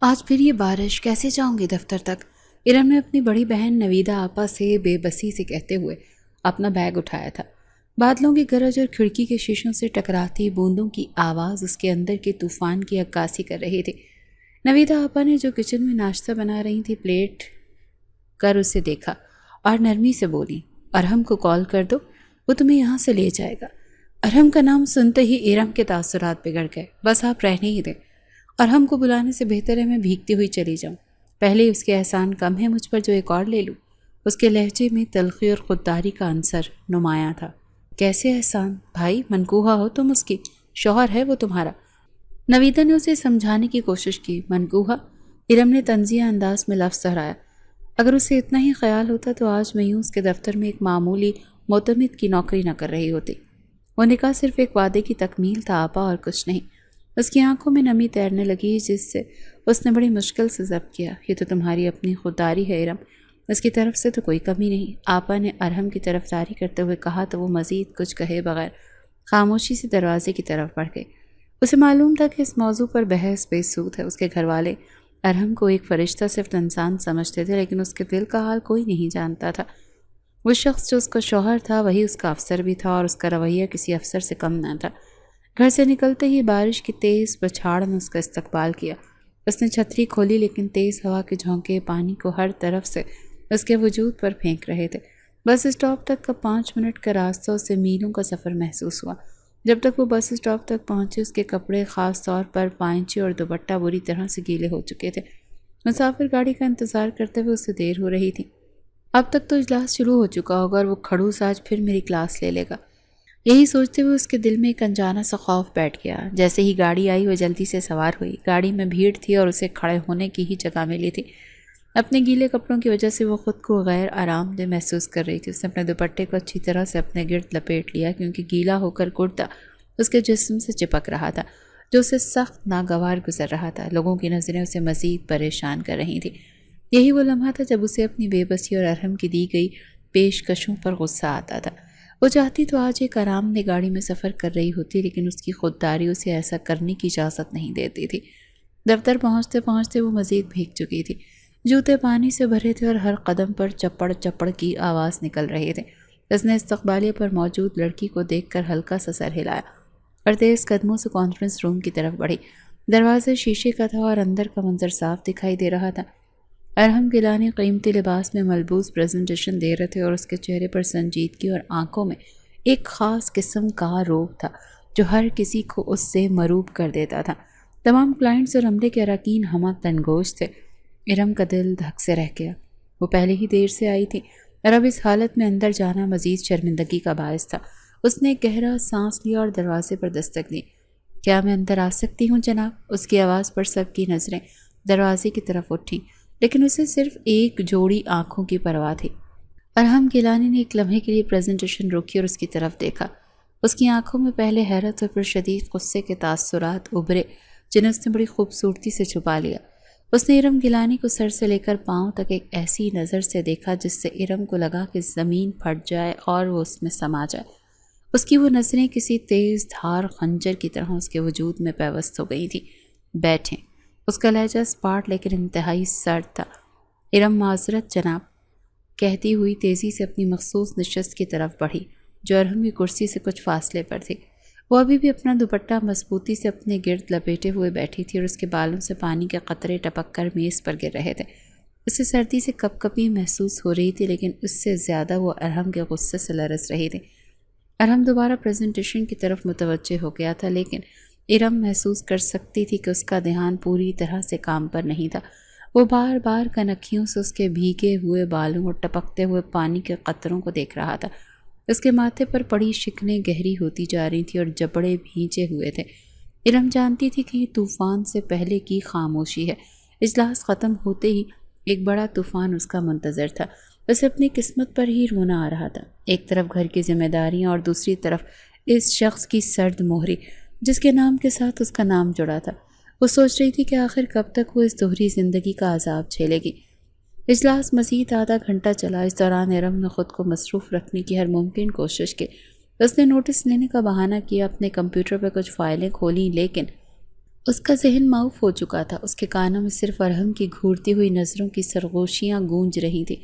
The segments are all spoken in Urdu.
آج پھر یہ بارش، کیسے جاؤں گی دفتر تک؟ ارم نے اپنی بڑی بہن نویدہ آپا سے بے بسی سے کہتے ہوئے اپنا بیگ اٹھایا تھا۔ بادلوں کی گرج اور کھڑکی کے شیشوں سے ٹکراتی بوندوں کی آواز اس کے اندر کے طوفان کی عکاسی کر رہی تھی۔ نویدہ آپا نے جو کچن میں ناشتہ بنا رہی تھی پلیٹ کر اسے دیکھا اور نرمی سے بولی، ارحم کو کال کر دو، وہ تمہیں یہاں سے لے جائے گا۔ ارحم کا نام سنتے ہی ارم کے تاثرات بگڑ گئے۔ بس آپ رہنے ہی دیں، ارحم کو بلانے سے بہتر ہے میں بھیگتی ہوئی چلی جاؤں۔ پہلے اس کے احسان کم ہے مجھ پر جو ایک اور لے لوں۔ اس کے لہجے میں تلخی اور خودداری کا عنصر نمایاں تھا۔ کیسے احسان؟ بھائی منقوہ ہو تم اس کی، شوہر ہے وہ تمہارا۔ نویدہ نے اسے سمجھانے کی کوشش کی۔ منقوہ؟ ارم نے طنزیہ انداز میں لفظ دہرایا۔ اگر اسے اتنا ہی خیال ہوتا تو آج میں یوں اس کے دفتر میں ایک معمولی معتمد کی نوکری نہ کر رہی ہوتی۔ وہ نکاح صرف ایک وعدے کی تکمیل تھا آپا، اور کچھ نہیں۔ اس کی آنکھوں میں نمی تیرنے لگی جس سے اس نے بڑی مشکل سے ضبط کیا۔ یہ تو تمہاری اپنی خودداری ہے ارم، اس کی طرف سے تو کوئی کمی نہیں۔ آپا نے ارحم کی طرفداری کرتے ہوئے کہا تو وہ مزید کچھ کہے بغیر خاموشی سے دروازے کی طرف بڑھ گئی۔ اسے معلوم تھا کہ اس موضوع پر بحث بے سود ہے۔ اس کے گھر والے ارحم کو ایک فرشتہ صرف انسان سمجھتے تھے، لیکن اس کے دل کا حال کوئی نہیں جانتا تھا۔ وہ شخص جو اس کا شوہر تھا وہی اس کا افسر بھی تھا، اور اس کا رویہ کسی افسر سے کم نہ تھا۔ گھر سے نکلتے ہی بارش کی تیز بچھاڑ نے اس کا استقبال کیا۔ اس نے چھتری کھولی، لیکن تیز ہوا کے جھونکے پانی کو ہر طرف سے اس کے وجود پر پھینک رہے تھے۔ بس اسٹاپ تک کا 5 منٹ کا راستہ اسے میلوں کا سفر محسوس ہوا۔ جب تک وہ بس اسٹاپ تک پہنچے اس کے کپڑے، خاص طور پر پائنچے اور دوپٹہ بری طرح سے گیلے ہو چکے تھے۔ مسافر گاڑی کا انتظار کرتے ہوئے اسے دیر ہو رہی تھی۔ اب تک تو اجلاس شروع ہو چکا ہوگا اور وہ کھڑوس آج پھر میری کلاس لے لے گا۔ یہی سوچتے ہوئے اس کے دل میں ایک انجانا سا خوف بیٹھ گیا۔ جیسے ہی گاڑی آئی وہ جلدی سے سوار ہوئی۔ گاڑی میں بھیڑ تھی اور اسے کھڑے ہونے کی ہی جگہ ملی تھی۔ اپنے گیلے کپڑوں کی وجہ سے وہ خود کو غیر آرام دہ محسوس کر رہی تھی۔ اس نے اپنے دوپٹے کو اچھی طرح سے اپنے گرد لپیٹ لیا، کیونکہ گیلا ہو کر کرتا اس کے جسم سے چپک رہا تھا، جو اسے سخت ناگوار گزر رہا تھا۔ لوگوں کی نظریں اسے مزید پریشان کر رہی تھیں۔ یہی وہ لمحہ تھا جب اسے اپنی بے بسی اور ارحم کی دی گئی پیشکشوں پر غصہ آتا تھا۔ وہ چاہتی تو آج ایک آرام دہ گاڑی میں سفر کر رہی ہوتی، لیکن اس کی خودداری اسے ایسا کرنے کی اجازت نہیں دیتی تھی۔ دفتر پہنچتے پہنچتے وہ مزید بھیگ چکی تھی۔ جوتے پانی سے بھرے تھے اور ہر قدم پر چپڑ چپڑ کی آواز نکل رہے تھے۔ اس نے استقبالیہ پر موجود لڑکی کو دیکھ کر ہلکا سا سر ہلایا اور تیز قدموں سے کانفرنس روم کی طرف بڑھی۔ دروازہ شیشے کا تھا اور اندر کا منظر صاف دکھائی دے رہا تھا۔ ارحم گیلانی قیمتی لباس میں ملبوس پریزنٹیشن دے رہے تھے، اور اس کے چہرے پر سنجیدگی اور آنکھوں میں ایک خاص قسم کا روب تھا جو ہر کسی کو اس سے مروب کر دیتا تھا۔ تمام کلائنٹس اور عملے کے اراکین ہمہ تنگوش تھے۔ ارحم کا دل دھک سے رہ گیا۔ وہ پہلے ہی دیر سے آئی تھی اور اب اس حالت میں اندر جانا مزید شرمندگی کا باعث تھا۔ اس نے ایک گہرا سانس لیا اور دروازے پر دستک دی۔ کیا میں اندر آ سکتی ہوں جناب؟ اس کی آواز پر سب کی نظریں دروازے کی طرف اٹھیں، لیکن اسے صرف ایک جوڑی آنکھوں کی پرواہ تھی۔ ارحم گیلانی نے ایک لمحے کے لیے پریزنٹیشن روکی اور اس کی طرف دیکھا۔ اس کی آنکھوں میں پہلے حیرت اور پھر شدید غصے کے تاثرات ابھرے، جنہیں اس نے بڑی خوبصورتی سے چھپا لیا۔ اس نے ارم گیلانی کو سر سے لے کر پاؤں تک ایک ایسی نظر سے دیکھا جس سے ارم کو لگا کہ زمین پھٹ جائے اور وہ اس میں سما جائے۔ اس کی وہ نظریں کسی تیز دھار خنجر کی طرح اس کے وجود میں پیوست ہو گئی تھیں۔ بیٹھیں۔ اس کا لہجہ اسپاٹ لیکن انتہائی سرد تھا۔ ارم معذرت جناب، کہتی ہوئی تیزی سے اپنی مخصوص نشست کی طرف بڑھی، جو ارحم کی کرسی سے کچھ فاصلے پر تھی۔ وہ ابھی بھی اپنا دوپٹہ مضبوطی سے اپنے گرد لپیٹے ہوئے بیٹھی تھی اور اس کے بالوں سے پانی کے قطرے ٹپک کر میز پر گر رہے تھے۔ اسے سردی سے کپ کپی محسوس ہو رہی تھی، لیکن اس سے زیادہ وہ ارحم کے غصے سے لرز رہی تھی۔ ارحم دوبارہ پریزنٹیشن کی طرف متوجہ ہو گیا تھا، لیکن ارم محسوس کر سکتی تھی کہ اس کا دھیان پوری طرح سے کام پر نہیں تھا۔ وہ بار بار کنکھیوں سے اس کے بھیگے ہوئے بالوں اور ٹپکتے ہوئے پانی کے قطروں کو دیکھ رہا تھا۔ اس کے ماتھے پر پڑی شکنیں گہری ہوتی جا رہی تھیں اور جبڑے بھینچے ہوئے تھے۔ ارم جانتی تھی کہ یہ طوفان سے پہلے کی خاموشی ہے۔ اجلاس ختم ہوتے ہی ایک بڑا طوفان اس کا منتظر تھا۔ اسے اپنی قسمت پر ہی رونا آ رہا تھا۔ ایک طرف گھر کی ذمہ داریاں اور دوسری طرف اس شخص کی سرد مہری جس کے نام کے ساتھ اس کا نام جڑا تھا۔ وہ سوچ رہی تھی کہ آخر کب تک وہ اس دوہری زندگی کا عذاب جھیلے گی۔ اجلاس مزید آدھا گھنٹہ چلا۔ اس دوران ارم نے خود کو مصروف رکھنے کی ہر ممکن کوشش کی۔ اس نے نوٹس لینے کا بہانہ کیا، اپنے کمپیوٹر پہ کچھ فائلیں کھولیں، لیکن اس کا ذہن معاف ہو چکا تھا، اس کے کانوں میں صرف ارحم کی گھورتی ہوئی نظروں کی سرگوشیاں گونج رہی تھیں۔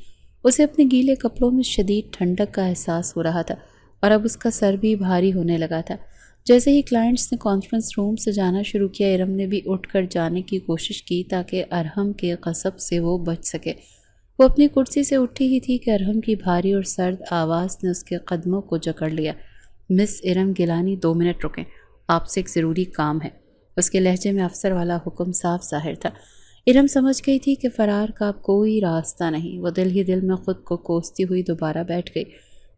اسے اپنے گیلے کپڑوں میں شدید ٹھنڈک کا احساس ہو رہا تھا اور اب اس کا سر بھی بھاری ہونے لگا تھا۔ جیسے ہی کلائنٹس نے کانفرنس روم سے جانا شروع کیا، ارم نے بھی اٹھ کر جانے کی کوشش کی تاکہ ارحم کے غضب سے وہ بچ سکے۔ وہ اپنی کرسی سے اٹھی ہی تھی کہ ارحم کی بھاری اور سرد آواز نے اس کے قدموں کو جکڑ لیا۔ مس ارم گیلانی، 2 منٹ رکیں، آپ سے ایک ضروری کام ہے۔ اس کے لہجے میں افسر والا حکم صاف ظاہر تھا۔ ارم سمجھ گئی تھی کہ فرار کا اب کوئی راستہ نہیں۔ وہ دل ہی دل میں خود کو کوستی ہوئی دوبارہ بیٹھ گئی۔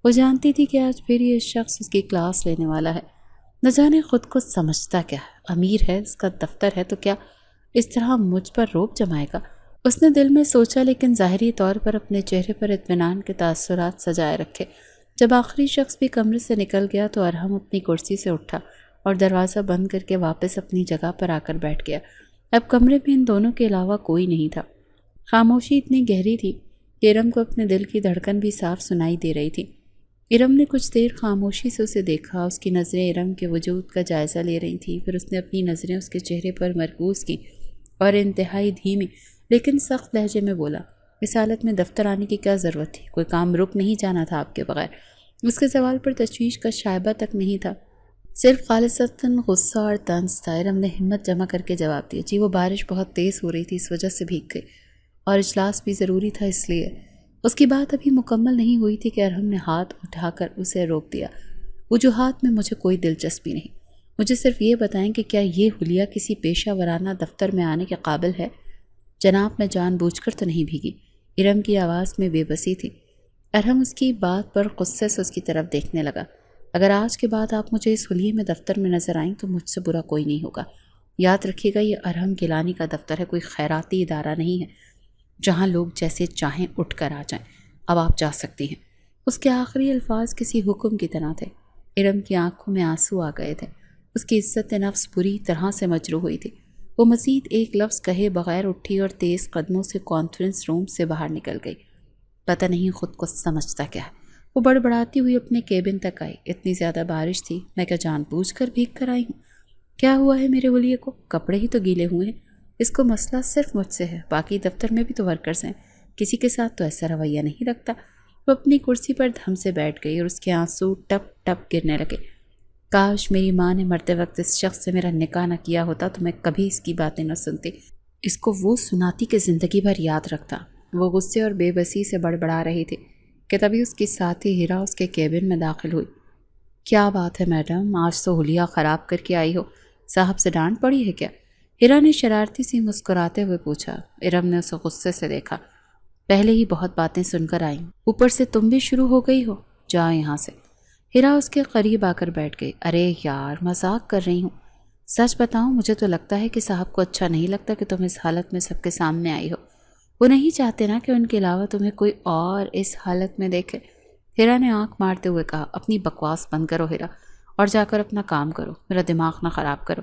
وہ جانتی تھی کہ آج پھر یہ شخص اس کی کلاس لینے والا ہے۔ نہ جانے خود کو سمجھتا کیا ہے، امیر ہے، اس کا دفتر ہے، تو کیا اس طرح مجھ پر روب جمائے گا؟ اس نے دل میں سوچا، لیکن ظاہری طور پر اپنے چہرے پر اطمینان کے تاثرات سجائے رکھے۔ جب آخری شخص بھی کمرے سے نکل گیا تو ارحم اپنی کرسی سے اٹھا اور دروازہ بند کر کے واپس اپنی جگہ پر آ کر بیٹھ گیا۔ اب کمرے میں ان دونوں کے علاوہ کوئی نہیں تھا۔ خاموشی اتنی گہری تھی کہ ارم کو اپنے دل کی دھڑکن بھی صاف سنائی دے رہی تھی۔ ارم نے کچھ دیر خاموشی سے اسے دیکھا۔ اس کی نظریں ارم کے وجود کا جائزہ لے رہی تھیں۔ پھر اس نے اپنی نظریں اس کے چہرے پر مرکوز کی اور انتہائی دھیمی لیکن سخت لہجے میں بولا، اس حالت میں دفتر آنے کی کیا ضرورت تھی؟ کوئی کام رک نہیں جانا تھا آپ کے بغیر؟ اس کے سوال پر تشویش کا شائبہ تک نہیں تھا، صرف خالصتاً غصہ اور طنز تھا۔ ارم نے ہمت جمع کر کے جواب دیا، جی وہ بارش بہت تیز ہو رہی تھی، اس وجہ سے بھیگ گئی، اور اجلاس بھی ضروری تھا اس لیے۔ اس کی بات ابھی مکمل نہیں ہوئی تھی کہ ارحم نے ہاتھ اٹھا کر اسے روک دیا۔ وجوہات میں مجھے کوئی دلچسپی نہیں، مجھے صرف یہ بتائیں کہ کیا یہ حلیہ کسی پیشہ ورانہ دفتر میں آنے کے قابل ہے؟ جناب، میں جان بوجھ کر تو نہیں بھیگی۔ ارم کی آواز میں بے بسی تھی۔ ارحم اس کی بات پر غصے سے اس کی طرف دیکھنے لگا۔ اگر آج کے بعد آپ مجھے اس حلیے میں دفتر میں نظر آئیں تو مجھ سے برا کوئی نہیں ہوگا۔ یاد رکھیے گا، یہ ارحم گیلانی کا دفتر ہے، کوئی خیراتی ادارہ نہیں ہے جہاں لوگ جیسے چاہیں اٹھ کر آ جائیں۔ اب آپ جا سکتی ہیں۔ اس کے آخری الفاظ کسی حکم کی طرح تھے۔ ارم کی آنکھوں میں آنسو آ گئے تھے۔ اس کی عزت نفس بری طرح سے مجروح ہوئی تھی۔ وہ مزید ایک لفظ کہے بغیر اٹھی اور تیز قدموں سے کانفرنس روم سے باہر نکل گئی۔ پتہ نہیں خود کو سمجھتا کیا ہے۔ وہ بڑبڑاتی ہوئی اپنے کیبن تک آئی۔ اتنی زیادہ بارش تھی، میں کیا جان بوجھ کر بھیگ کر آئی ہوں؟ کیا ہوا ہے میرے ولیے کو؟ کپڑے ہی تو گیلے ہوئے ہیں۔ اس کو مسئلہ صرف مجھ سے ہے، باقی دفتر میں بھی تو ورکرز ہیں، کسی کے ساتھ تو ایسا رویہ نہیں رکھتا۔ وہ اپنی کرسی پر دھم سے بیٹھ گئی اور اس کے آنسو ٹپ ٹپ گرنے لگے۔ کاش میری ماں نے مرتے وقت اس شخص سے میرا نکاح نہ کیا ہوتا تو میں کبھی اس کی باتیں نہ سنتی، اس کو وہ سناتی کہ زندگی بھر یاد رکھتا۔ وہ غصے اور بے بسی سے بڑبڑا رہی تھی کہ تبھی اس کی ساتھی ہیرا اس کے کیبن میں داخل ہوئی۔ کیا بات ہے میڈم، آج تو حلیہ خراب کر کے آئی ہو، صاحب سے ڈانٹ پڑی ہے کیا؟ ہیرا نے شرارتی سی مسکراتے ہوئے پوچھا۔ ارم نے اسے غصے سے دیکھا۔ پہلے ہی بہت باتیں سن کر آئیں، اوپر سے تم بھی شروع ہو گئی ہو، جاؤ یہاں سے۔ ہیرا اس کے قریب آ کر بیٹھ گئی۔ ارے یار، مذاق کر رہی ہوں، سچ بتاؤں مجھے تو لگتا ہے کہ صاحب کو اچھا نہیں لگتا کہ تم اس حالت میں سب کے سامنے آئی ہو۔ وہ نہیں چاہتے نا کہ ان کے علاوہ تمہیں کوئی اور اس حالت میں دیکھے۔ ہیرا نے آنکھ مارتے ہوئے کہا، اپنی بکواس بند کرو ہیرا، اور جا کر اپنا کام کرو، میرا دماغ نہ خراب کرو۔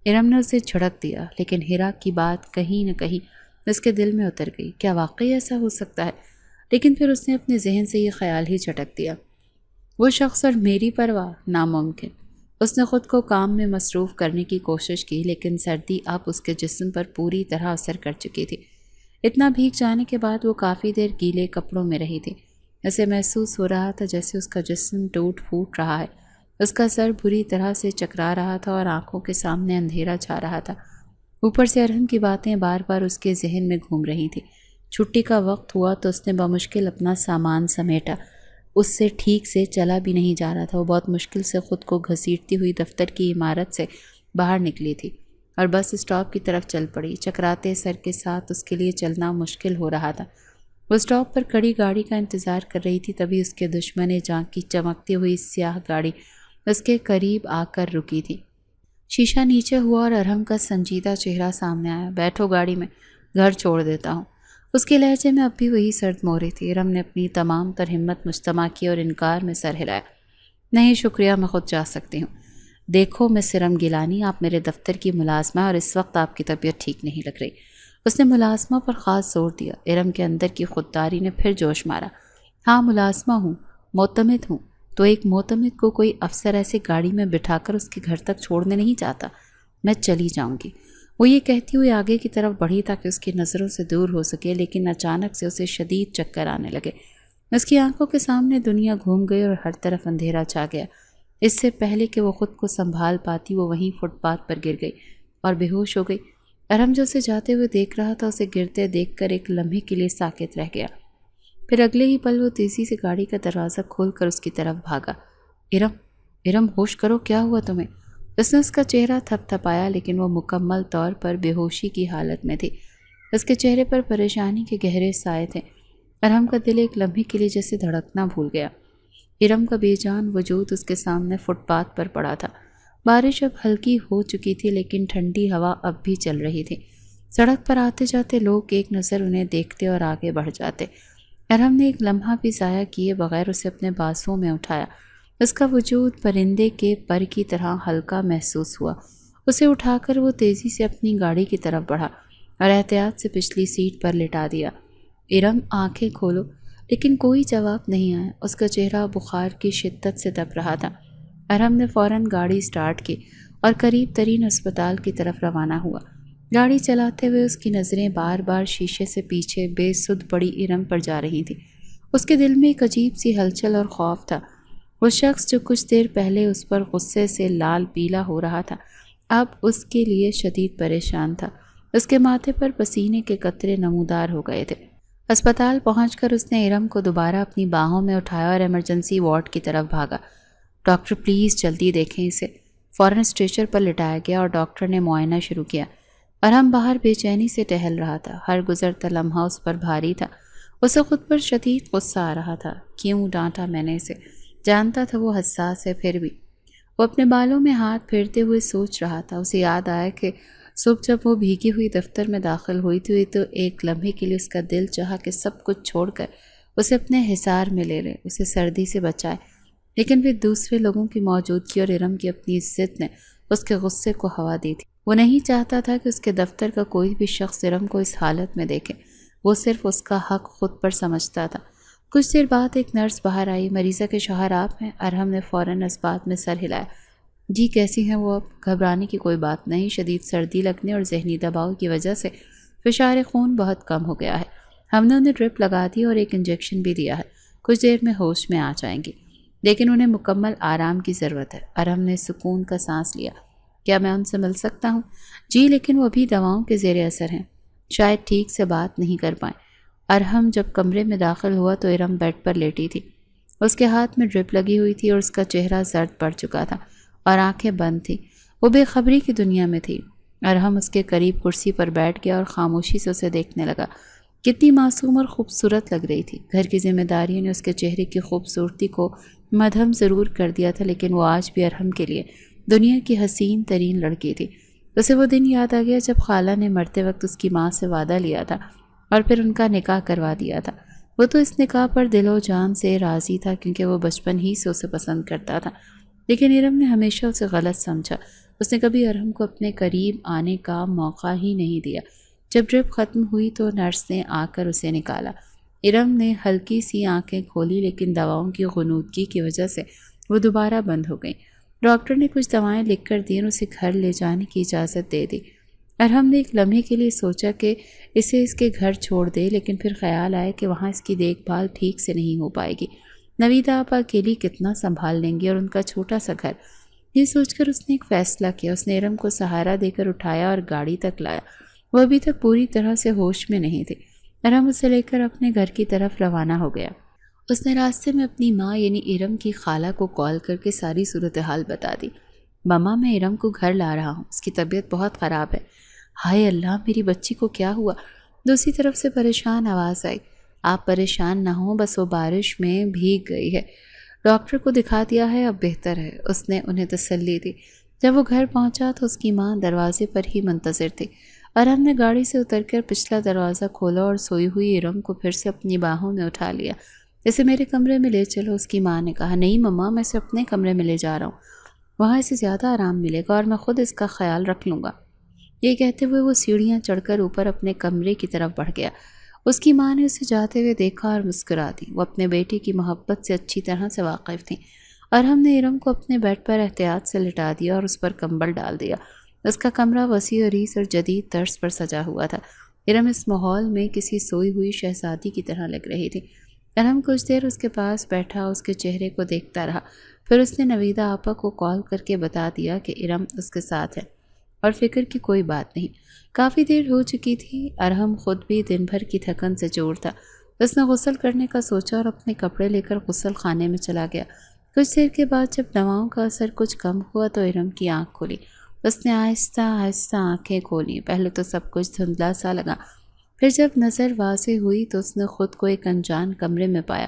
ارم نے اسے جھڑک دیا، لیکن ہیرا کی بات کہیں نہ کہیں اس کے دل میں اتر گئی۔ کیا واقعی ایسا ہو سکتا ہے؟ لیکن پھر اس نے اپنے ذہن سے یہ خیال ہی جھٹک دیا، وہ شخص اور میری پرواہ، ناممکن۔ اس نے خود کو کام میں مصروف کرنے کی کوشش کی، لیکن سردی اب اس کے جسم پر پوری طرح اثر کر چکی تھی۔ اتنا بھیگ جانے کے بعد وہ کافی دیر گیلے کپڑوں میں رہی تھی۔ اسے محسوس ہو رہا تھا جیسے اس کا جسم ٹوٹ پھوٹ رہا ہے۔ اس کا سر بری طرح سے چکرا رہا تھا اور آنکھوں کے سامنے اندھیرا چھا رہا تھا۔ اوپر سے ارحم کی باتیں بار بار اس کے ذہن میں گھوم رہی تھی۔ چھٹی کا وقت ہوا تو اس نے بمشکل اپنا سامان سمیٹا۔ اس سے ٹھیک سے چلا بھی نہیں جا رہا تھا۔ وہ بہت مشکل سے خود کو گھسیٹتی ہوئی دفتر کی عمارت سے باہر نکلی تھی اور بس اسٹاپ کی طرف چل پڑی۔ چکراتے سر کے ساتھ اس کے لیے چلنا مشکل ہو رہا تھا۔ وہ اسٹاپ پر کھڑی گاڑی کا انتظار کر رہی تھی، تبھی اس کے دشمن جان کی چمکتی ہوئی سیاہ گاڑی اس کے قریب آ کر رکی تھی۔ شیشہ نیچے ہوا اور ارحم کا سنجیدہ چہرہ سامنے آیا۔ بیٹھو گاڑی میں، گھر چھوڑ دیتا ہوں۔ اس کے لہجے میں اب بھی وہی سرد مہرے تھی۔ ارحم نے اپنی تمام تر ہمت مجتمع کی اور انکار میں سر ہلایا۔ نہیں شکریہ، میں خود جا سکتی ہوں۔ دیکھو مس ارم گیلانی، آپ میرے دفتر کی ملازمہ اور اس وقت آپ کی طبیعت ٹھیک نہیں لگ رہی۔ اس نے ملازمہ پر خاص زور دیا۔ ارم کے اندر کی خودداری نے پھر جوش مارا۔ ہاں ملازمہ ہوں، معتمد ہوں، تو ایک معتمد کو کوئی افسر ایسے گاڑی میں بٹھا کر اس کے گھر تک چھوڑنے نہیں چاہتا۔ میں چلی جاؤں گی۔ وہ یہ کہتی ہوئی آگے کی طرف بڑھی تاکہ اس کی نظروں سے دور ہو سکے، لیکن اچانک سے اسے شدید چکر آنے لگے۔ اس کی آنکھوں کے سامنے دنیا گھوم گئی اور ہر طرف اندھیرا چھا گیا۔ اس سے پہلے کہ وہ خود کو سنبھال پاتی وہ وہیں فٹ پاتھ پر گر گئی اور بے ہوش ہو گئی۔ ارحم جو اسے جاتے ہوئے دیکھ رہا تھا اسے گرتے دیکھ کر ایک لمحے کے لیے ساکت رہ گیا۔ پھر اگلے ہی پل وہ تیزی سے گاڑی کا دروازہ کھول کر اس کی طرف بھاگا۔ ارم ہوش کرو، کیا ہوا تمہیں؟ اس نے اس کا چہرہ تھپ تھپایا، لیکن وہ مکمل طور پر بے ہوشی کی حالت میں تھی۔ اس کے چہرے پر پریشانی کے گہرے سائے تھے۔ ارحم کا دل ایک لمحے کے لیے جیسے دھڑکنا بھول گیا۔ ارم کا بے جان وجود اس کے سامنے فٹ پاتھ پر پڑا تھا۔ بارش اب ہلکی ہو چکی تھی، لیکن ٹھنڈی ہوا اب بھی چل رہی تھی۔ سڑک پر آتے جاتے لوگ ایک نظر انہیں دیکھتے اور آگے بڑھ جاتے۔ ارحم نے ایک لمحہ بھی ضائع کیے بغیر اسے اپنے بازوؤں میں اٹھایا۔ اس کا وجود پرندے کے پر کی طرح ہلکا محسوس ہوا۔ اسے اٹھا کر وہ تیزی سے اپنی گاڑی کی طرف بڑھا اور احتیاط سے پچھلی سیٹ پر لٹا دیا۔ ارم آنکھیں کھولو، لیکن کوئی جواب نہیں آیا۔ اس کا چہرہ بخار کی شدت سے تپ رہا تھا۔ ارحم نے فوراً گاڑی سٹارٹ کی اور قریب ترین اسپتال کی طرف روانہ ہوا۔ گاڑی چلاتے ہوئے اس کی نظریں بار بار شیشے سے پیچھے بے سدھ پڑی ارم پر جا رہی تھیں۔ اس کے دل میں ایک عجیب سی ہلچل اور خوف تھا۔ وہ شخص جو کچھ دیر پہلے اس پر غصے سے لال پیلا ہو رہا تھا، اب اس کے لیے شدید پریشان تھا۔ اس کے ماتھے پر پسینے کے قطرے نمودار ہو گئے تھے۔ اسپتال پہنچ کر اس نے ارم کو دوبارہ اپنی باہوں میں اٹھایا اور ایمرجنسی وارڈ کی طرف بھاگا۔ ڈاکٹر پلیز جلدی دیکھیں اسے۔ فوراً اسٹریچر پر لٹایا گیا اور ڈاکٹر نے معائنہ شروع کیا۔ ارحم باہر بے چینی سے ٹہل رہا تھا۔ ہر گزرتا لمحہ اس پر بھاری تھا۔ اسے خود پر شدید غصہ آ رہا تھا۔ کیوں ڈانٹا میں نے اسے؟ جانتا تھا وہ حساس ہے، پھر بھی وہ اپنے بالوں میں ہاتھ پھیرتے ہوئے سوچ رہا تھا۔ اسے یاد آیا کہ صبح جب وہ بھیگی ہوئی دفتر میں داخل ہوئی تھی تو ایک لمحے کے لیے اس کا دل چاہا کہ سب کچھ چھوڑ کر اسے اپنے حصار میں لے لے، اسے سردی سے بچائے، لیکن پھر دوسرے لوگوں کی موجودگی اور ارم کی اپنی عزت نے اس کے غصے کو ہوا دی تھی۔ وہ نہیں چاہتا تھا کہ اس کے دفتر کا کوئی بھی شخص ارم کو اس حالت میں دیکھے۔ وہ صرف اس کا حق خود پر سمجھتا تھا۔ کچھ دیر بعد ایک نرس باہر آئی۔ مریضہ کے شوہر آپ ہیں؟ ارحم نے فوراً اس بات میں سر ہلایا۔ جی کیسی ہیں وہ اب؟ گھبرانے کی کوئی بات نہیں، شدید سردی لگنے اور ذہنی دباؤ کی وجہ سے فشار خون بہت کم ہو گیا ہے۔ ہم نے انہیں ڈرپ لگا دی اور ایک انجیکشن بھی دیا ہے، کچھ دیر میں ہوش میں آ جائیں گی، لیکن انہیں مکمل آرام کی ضرورت ہے۔ ارحم نے سکون کا سانس لیا۔ کیا میں ان سے مل سکتا ہوں؟ جی لیکن وہ ابھی دواؤں کے زیر اثر ہیں، شاید ٹھیک سے بات نہیں کر پائیں۔ ارحم جب کمرے میں داخل ہوا تو ارم بیڈ پر لیٹی تھی۔ اس کے ہاتھ میں ڈرپ لگی ہوئی تھی اور اس کا چہرہ زرد پڑ چکا تھا اور آنکھیں بند تھیں۔ وہ بے خبری کی دنیا میں تھی۔ ارحم اس کے قریب کرسی پر بیٹھ گیا اور خاموشی سے اسے دیکھنے لگا۔ کتنی معصوم اور خوبصورت لگ رہی تھی۔ گھر کی ذمہ داریوں نے اس کے چہرے کی خوبصورتی کو مدھم ضرور کر دیا تھا، لیکن وہ آج بھی ارحم کے لیے دنیا کی حسین ترین لڑکی تھی۔ اسے وہ دن یاد آ گیا جب خالہ نے مرتے وقت اس کی ماں سے وعدہ لیا تھا اور پھر ان کا نکاح کروا دیا تھا۔ وہ تو اس نکاح پر دل و جان سے راضی تھا کیونکہ وہ بچپن ہی سے اسے پسند کرتا تھا، لیکن ارم نے ہمیشہ اسے غلط سمجھا۔ اس نے کبھی ارحم کو اپنے قریب آنے کا موقع ہی نہیں دیا۔ جب ڈرپ ختم ہوئی تو نرس نے آ کر اسے نکالا۔ ارم نے ہلکی سی آنکھیں کھولی، لیکن دواؤں کی غنودگی کی وجہ سے وہ دوبارہ بند ہو گئیں۔ ڈاکٹر نے کچھ دوائیں لکھ کر دی اور اسے گھر لے جانے کی اجازت دے دی۔ ارحم نے ایک لمحے کے لیے سوچا کہ اسے اس کے گھر چھوڑ دے، لیکن پھر خیال آیا کہ وہاں اس کی دیکھ بھال ٹھیک سے نہیں ہو پائے گی۔ نویدا آپ اکیلی کتنا سنبھال لیں گی، اور ان کا چھوٹا سا گھر۔ یہ سوچ کر اس نے ایک فیصلہ کیا۔ اس نے ارم کو سہارا دے کر اٹھایا اور گاڑی تک لایا۔ وہ ابھی تک پوری طرح سے ہوش میں نہیں تھی۔ ارم اسے لے کر اپنے گھر کی طرف روانہ ہو گیا۔ اس نے راستے میں اپنی ماں یعنی ارم کی خالہ کو کال کر کے ساری صورتحال بتا دی۔ ماما میں ارم کو گھر لا رہا ہوں، اس کی طبیعت بہت خراب ہے۔ ہائے اللہ، میری بچی کو کیا ہوا؟ دوسری طرف سے پریشان آواز آئی۔ آپ پریشان نہ ہوں، بس وہ بارش میں بھیگ گئی ہے، ڈاکٹر کو دکھا دیا ہے، اب بہتر ہے، اس نے انہیں تسلی دی۔ جب وہ گھر پہنچا تو اس کی ماں دروازے پر ہی منتظر تھی۔ ارحم نے گاڑی سے اتر کر پچھلا دروازہ کھولا اور سوئی ہوئی ارم کو پھر سے اپنی باہوں میں اٹھا لیا۔ اسے میرے کمرے میں لے چلو، اس کی ماں نے کہا۔ نہیں مما، میں اسے اپنے کمرے میں لے جا رہا ہوں، وہاں اسے زیادہ آرام ملے گا اور میں خود اس کا خیال رکھ لوں گا۔ یہ کہتے ہوئے وہ سیڑھیاں چڑھ کر اوپر اپنے کمرے کی طرف بڑھ گیا۔ اس کی ماں نے اسے جاتے ہوئے دیکھا اور مسکرا دی۔ وہ اپنے بیٹے کی محبت سے اچھی طرح سے واقف تھیں۔ ارحم نے ارم کو اپنے بیڈ پر احتیاط سے لٹا دیا اور اس پر کمبل ڈال دیا۔ اس کا کمرہ وسیع عریض اور جدید طرز پر سجا ہوا تھا۔ ارم اس ماحول میں کسی سوئی ہوئی شہزادی کی طرح لگ رہی تھی۔ ارم کچھ دیر اس کے پاس بیٹھا اس کے چہرے کو دیکھتا رہا، پھر اس نے نویدہ آپا کو کال کر کے بتا دیا کہ ارم اس کے ساتھ ہے اور فکر کی کوئی بات نہیں۔ کافی دیر ہو چکی تھی، ارہم خود بھی دن بھر کی تھکن سے چور تھا۔ اس نے غسل کرنے کا سوچا اور اپنے کپڑے لے کر غسل خانے میں چلا گیا۔ کچھ دیر کے بعد جب دواؤں کا اثر کچھ کم ہوا تو ارم کی آنکھ کھلی۔ اس نے آہستہ آہستہ آنکھیں کھولیں۔ پہلے تو سب کچھ دھندلا سا لگا، پھر جب نظر واضح ہوئی تو اس نے خود کو ایک انجان کمرے میں پایا۔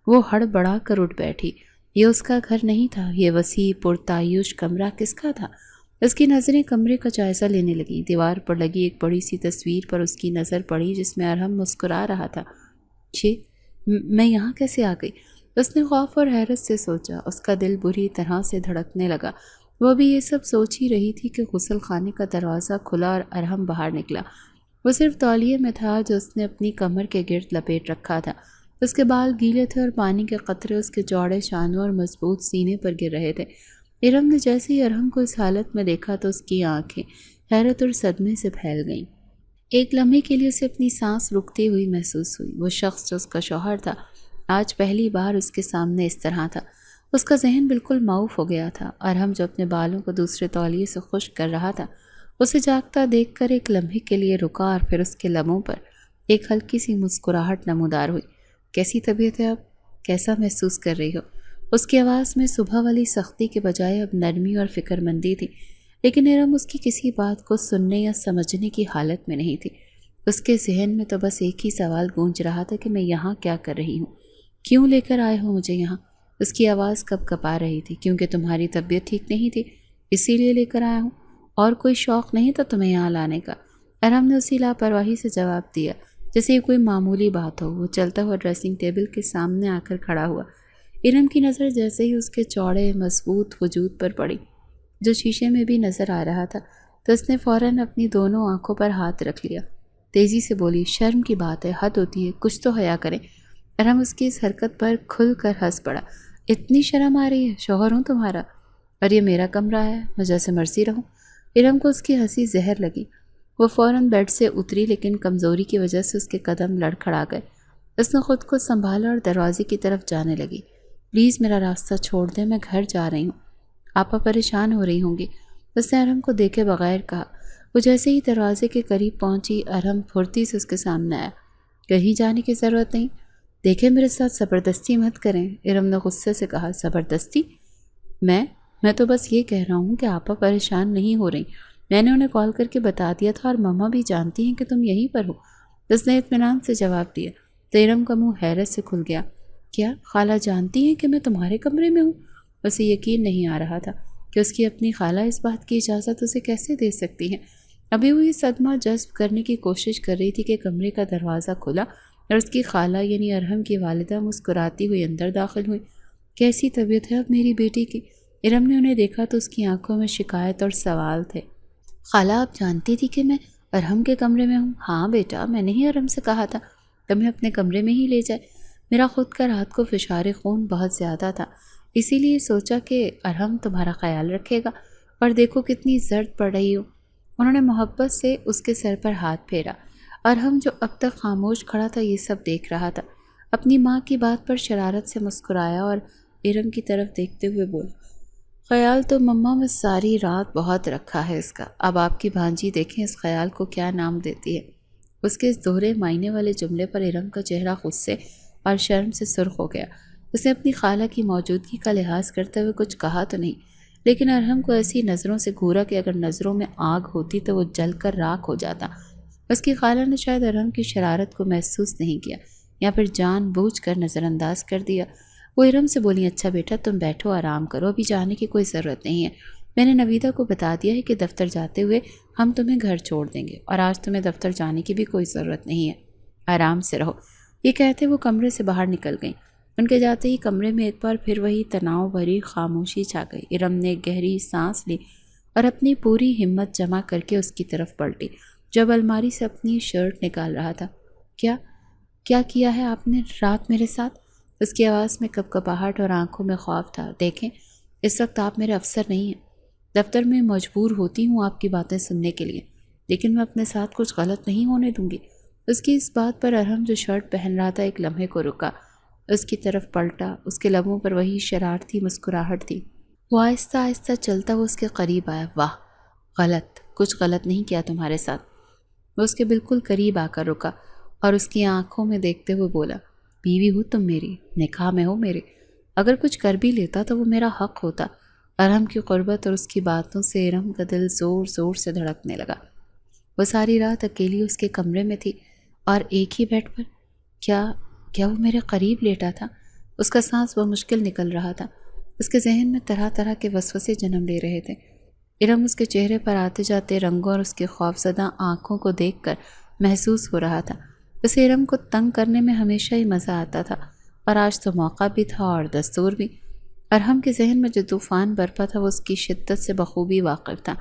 وہ ہڑبڑا کر اٹھ بیٹھی۔ یہ اس کا گھر نہیں تھا، یہ وسیع پرتعیش کمرہ کس کا تھا؟ اس کی نظریں کمرے کا جائزہ لینے لگیں۔ دیوار پر لگی ایک بڑی سی تصویر پر اس کی نظر پڑی جس میں ارہم مسکرا رہا تھا۔ میں یہاں کیسے آ گئی؟ اس نے خوف اور حیرت سے سوچا۔ اس کا دل بری طرح سے دھڑکنے لگا۔ وہ بھی یہ سب سوچ ہی رہی تھی کہ غسل خانے کا دروازہ کھلا اور ارہم باہر نکلا۔ وہ صرف تولیے میں تھا جو اس نے اپنی کمر کے گرد لپیٹ رکھا تھا۔ اس کے بال گیلے تھے اور پانی کے قطرے اس کے چوڑے شانوں اور مضبوط سینے پر گر رہے تھے۔ ارم نے جیسے ہی ارہم کو اس حالت میں دیکھا تو اس کی آنکھیں حیرت اور صدمے سے پھیل گئیں۔ ایک لمحے کے لیے اسے اپنی سانس رکتی ہوئی محسوس ہوئی۔ وہ شخص جو اس کا شوہر تھا آج پہلی بار اس کے سامنے اس طرح تھا۔ اس کا ذہن بالکل معوف ہو گیا تھا۔ ارہم جو اپنے بالوں کو دوسرے تولیے سے خشک کر رہا تھا اسے جاگتا دیکھ کر ایک لمحے کے لیے رکا اور پھر اس کے لبوں پر ایک ہلکی سی مسکراہٹ نمودار ہوئی۔ کیسی طبیعت ہے اب؟ کیسا محسوس کر رہی ہو؟ اس کی آواز میں صبح والی سختی کے بجائے اب نرمی اور فکر مندی تھی، لیکن ارم اس کی کسی بات کو سننے یا سمجھنے کی حالت میں نہیں تھی۔ اس کے ذہن میں تو بس ایک ہی سوال گونج رہا تھا کہ میں یہاں کیا کر رہی ہوں؟ کیوں لے کر آئے ہو مجھے یہاں؟ اس کی آواز کب کپا رہی تھی۔ کیونکہ تمہاری طبیعت ٹھیک نہیں تھی اسی لیے لے کر آیا ہوں، اور کوئی شوق نہیں تھا تمہیں یہاں لانے کا؟ ارم نے اسی لاپرواہی سے جواب دیا جیسے یہ کوئی معمولی بات ہو۔ وہ چلتا ہوا ڈریسنگ ٹیبل کے سامنے آ کر کھڑا ہوا۔ ارم کی نظر جیسے ہی اس کے چوڑے مضبوط وجود پر پڑی جو شیشے میں بھی نظر آ رہا تھا تو اس نے فوراً اپنی دونوں آنکھوں پر ہاتھ رکھ لیا۔ تیزی سے بولی، شرم کی بات ہے، حد ہوتی ہے، کچھ تو حیا کریں۔ ارم اس کی اس حرکت پر کھل کر ہنس پڑا۔ اتنی شرم آ رہی ہے؟ شوہر ہوں تمہارا اور یہ میرا کمرہ ہے، میں جیسے مرضی رہوں۔ ارم کو اس کی ہنسی زہر لگی۔ وہ فوراً بیڈ سے اتری لیکن کمزوری کی وجہ سے اس کے قدم لڑکھڑا گئے۔ اس نے خود کو سنبھالا اور دروازے کی طرف جانے لگی۔ پلیز میرا راستہ چھوڑ دیں، میں گھر جا رہی ہوں، آپا پریشان ہو رہی ہوں گی، اس نے ارہم کو دیکھے بغیر کہا۔ وہ جیسے ہی دروازے کے قریب پہنچی ارہم پھرتی سے اس کے سامنے آیا۔ کہیں جانے کی ضرورت نہیں، دیکھیں میرے ساتھ زبردستی مت کریں، ارہم نے غصے سے کہا۔ زبردستی؟ میں تو بس یہ کہہ رہا ہوں کہ آپا پریشان نہیں ہو رہی، میں نے انہیں کال کر کے بتا دیا تھا اور مما بھی جانتی ہیں کہ تم یہیں پر ہو، اس نے اطمینان سے جواب دیا۔ تو ارہم کا منہ حیرت سے کھل گیا۔ کیا خالہ جانتی ہیں کہ میں تمہارے کمرے میں ہوں؟ اسے یقین نہیں آ رہا تھا کہ اس کی اپنی خالہ اس بات کی اجازت اسے کیسے دے سکتی ہیں۔ ابھی وہ یہ صدمہ جذب کرنے کی کوشش کر رہی تھی کہ کمرے کا دروازہ کھلا اور اس کی خالہ یعنی ارہم کی والدہ مسکراتی ہوئی اندر داخل ہوئی۔ کیسی طبیعت ہے اب میری بیٹی کی؟ ارہم نے انہیں دیکھا تو اس کی آنکھوں میں شکایت اور سوال تھے۔ خالہ آپ جانتی تھی کہ میں ارہم کے کمرے میں ہوں؟ ہاں بیٹا، میں نے ہی ارہم سے کہا تھا تمہیں اپنے کمرے میں ہی لے جائے۔ میرا خود کا رات کو فشار خون بہت زیادہ تھا، اسی لیے سوچا کہ ارہم تمہارا خیال رکھے گا، اور دیکھو کتنی زرد پڑ رہی ہو۔ انہوں نے محبت سے اس کے سر پر ہاتھ پھیرا۔ ارہم جو اب تک خاموش کھڑا تھا یہ سب دیکھ رہا تھا۔ اپنی ماں کی بات پر شرارت سے مسکرایا اور ارہم کی طرف دیکھتے ہوئے بولا، خیال تو مما میں ساری رات بہت رکھا ہے اس کا، اب آپ کی بھانجی دیکھیں اس خیال کو کیا نام دیتی ہے۔ اس کے اس دوہرے معنی والے جملے پر ارہم کا چہرہ غصے اور شرم سے سرخ ہو گیا۔ اس نے اپنی خالہ کی موجودگی کا لحاظ کرتے ہوئے کچھ کہا تو نہیں، لیکن ارہم کو ایسی نظروں سے گھورا کہ اگر نظروں میں آگ ہوتی تو وہ جل کر راکھ ہو جاتا۔ اس کی خالہ نے شاید ارہم کی شرارت کو محسوس نہیں کیا یا پھر جان بوجھ کر نظر انداز کر دیا۔ وہ ارہم سے بولی، اچھا بیٹا تم بیٹھو آرام کرو، ابھی جانے کی کوئی ضرورت نہیں ہے، میں نے نویدہ کو بتا دیا ہے کہ دفتر جاتے ہوئے ہم تمہیں گھر چھوڑ دیں گے اور آج تمہیں دفتر جانے کی بھی کوئی ضرورت نہیں ہے، آرام سے رہو۔ یہ کہتے وہ کمرے سے باہر نکل گئیں۔ ان کے جاتے ہی کمرے میں ایک بار پھر وہی تناؤ بھری خاموشی چھا گئی۔ ارہم نے ایک گہری سانس لی اور اپنی پوری ہمت جمع کر کے اس کی طرف پلٹی جب الماری سے اپنی شرٹ نکال رہا تھا۔ کیا کیا ہے آپ نے رات میرے ساتھ؟ اس کی آواز میں کپکپاہٹ اور آنکھوں میں خوف تھا۔ دیکھیں اس وقت آپ میرے افسر نہیں ہیں، دفتر میں مجبور ہوتی ہوں آپ کی باتیں سننے کے لیے، لیکن میں اپنے ساتھ کچھ غلط نہیں ہونے دوں گی۔ اس کی اس بات پر ارحم جو شرٹ پہن رہا تھا ایک لمحے کو رکا، اس کی طرف پلٹا۔ اس کے لبوں پر وہی شرارتی مسکراہٹ تھی۔ وہ آہستہ آہستہ چلتا ہوا اس کے قریب آیا۔ واہ، غلط، کچھ غلط نہیں کیا تمہارے ساتھ۔ وہ اس کے بالکل قریب آ کر رکا اور اس کی آنکھوں میں دیکھتے ہوئے بولا، بیوی ہو تم میری، نکاح میں ہو میرے، اگر کچھ کر بھی لیتا تو وہ میرا حق ہوتا۔ ارحم کی قربت اور اس کی باتوں سے ارم کا دل زور زور سے دھڑکنے لگا۔ وہ ساری رات اکیلی اس کے کمرے میں تھی اور ایک ہی بیڈ پر۔ کیا وہ میرے قریب لیٹا تھا؟ اس کا سانس بمشکل نکل رہا تھا۔ اس کے ذہن میں طرح طرح کے وسوسے جنم لے رہے تھے۔ ارم اس کے چہرے پر آتے جاتے رنگوں اور اس کے خوفزدہ آنکھوں کو دیکھ کر محسوس ہو رہا تھا۔ اسے ارم کو تنگ کرنے میں ہمیشہ ہی مزہ آتا تھا، اور آج تو موقع بھی تھا اور دستور بھی۔ ارحم کے ذہن میں جو طوفان برپا تھا وہ اس کی شدت سے بخوبی واقف تھا۔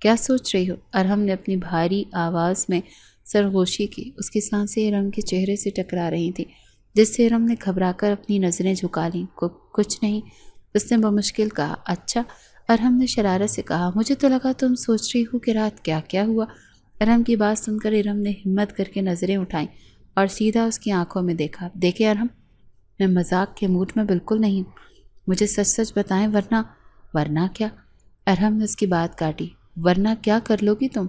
کیا سوچ رہی ہو؟ ارحم نے اپنی بھاری آواز میں سرگوشی کی۔ اس کی سانسیں ارم کے چہرے سے ٹکرا رہی تھیں، جس سے ارم نے گھبرا کر اپنی نظریں جھکا لیں۔ کچھ نہیں، اس نے بمشکل کہا۔ اچھا، ارحم نے شرارت سے کہا، مجھے تو لگا تم سوچ رہی ہو کہ رات کیا کیا ہوا۔ ارحم کی بات سن کر ارم نے ہمت کر کے نظریں اٹھائیں اور سیدھا اس کی آنکھوں میں دیکھا۔ دیکھیں ارحم، میں مذاق کے موڈ میں بالکل نہیں ہوں، مجھے سچ سچ بتائیں، ورنہ کیا؟ ارحم نے اس کی بات کاٹی۔ ورنہ کیا کر لو گی تم؟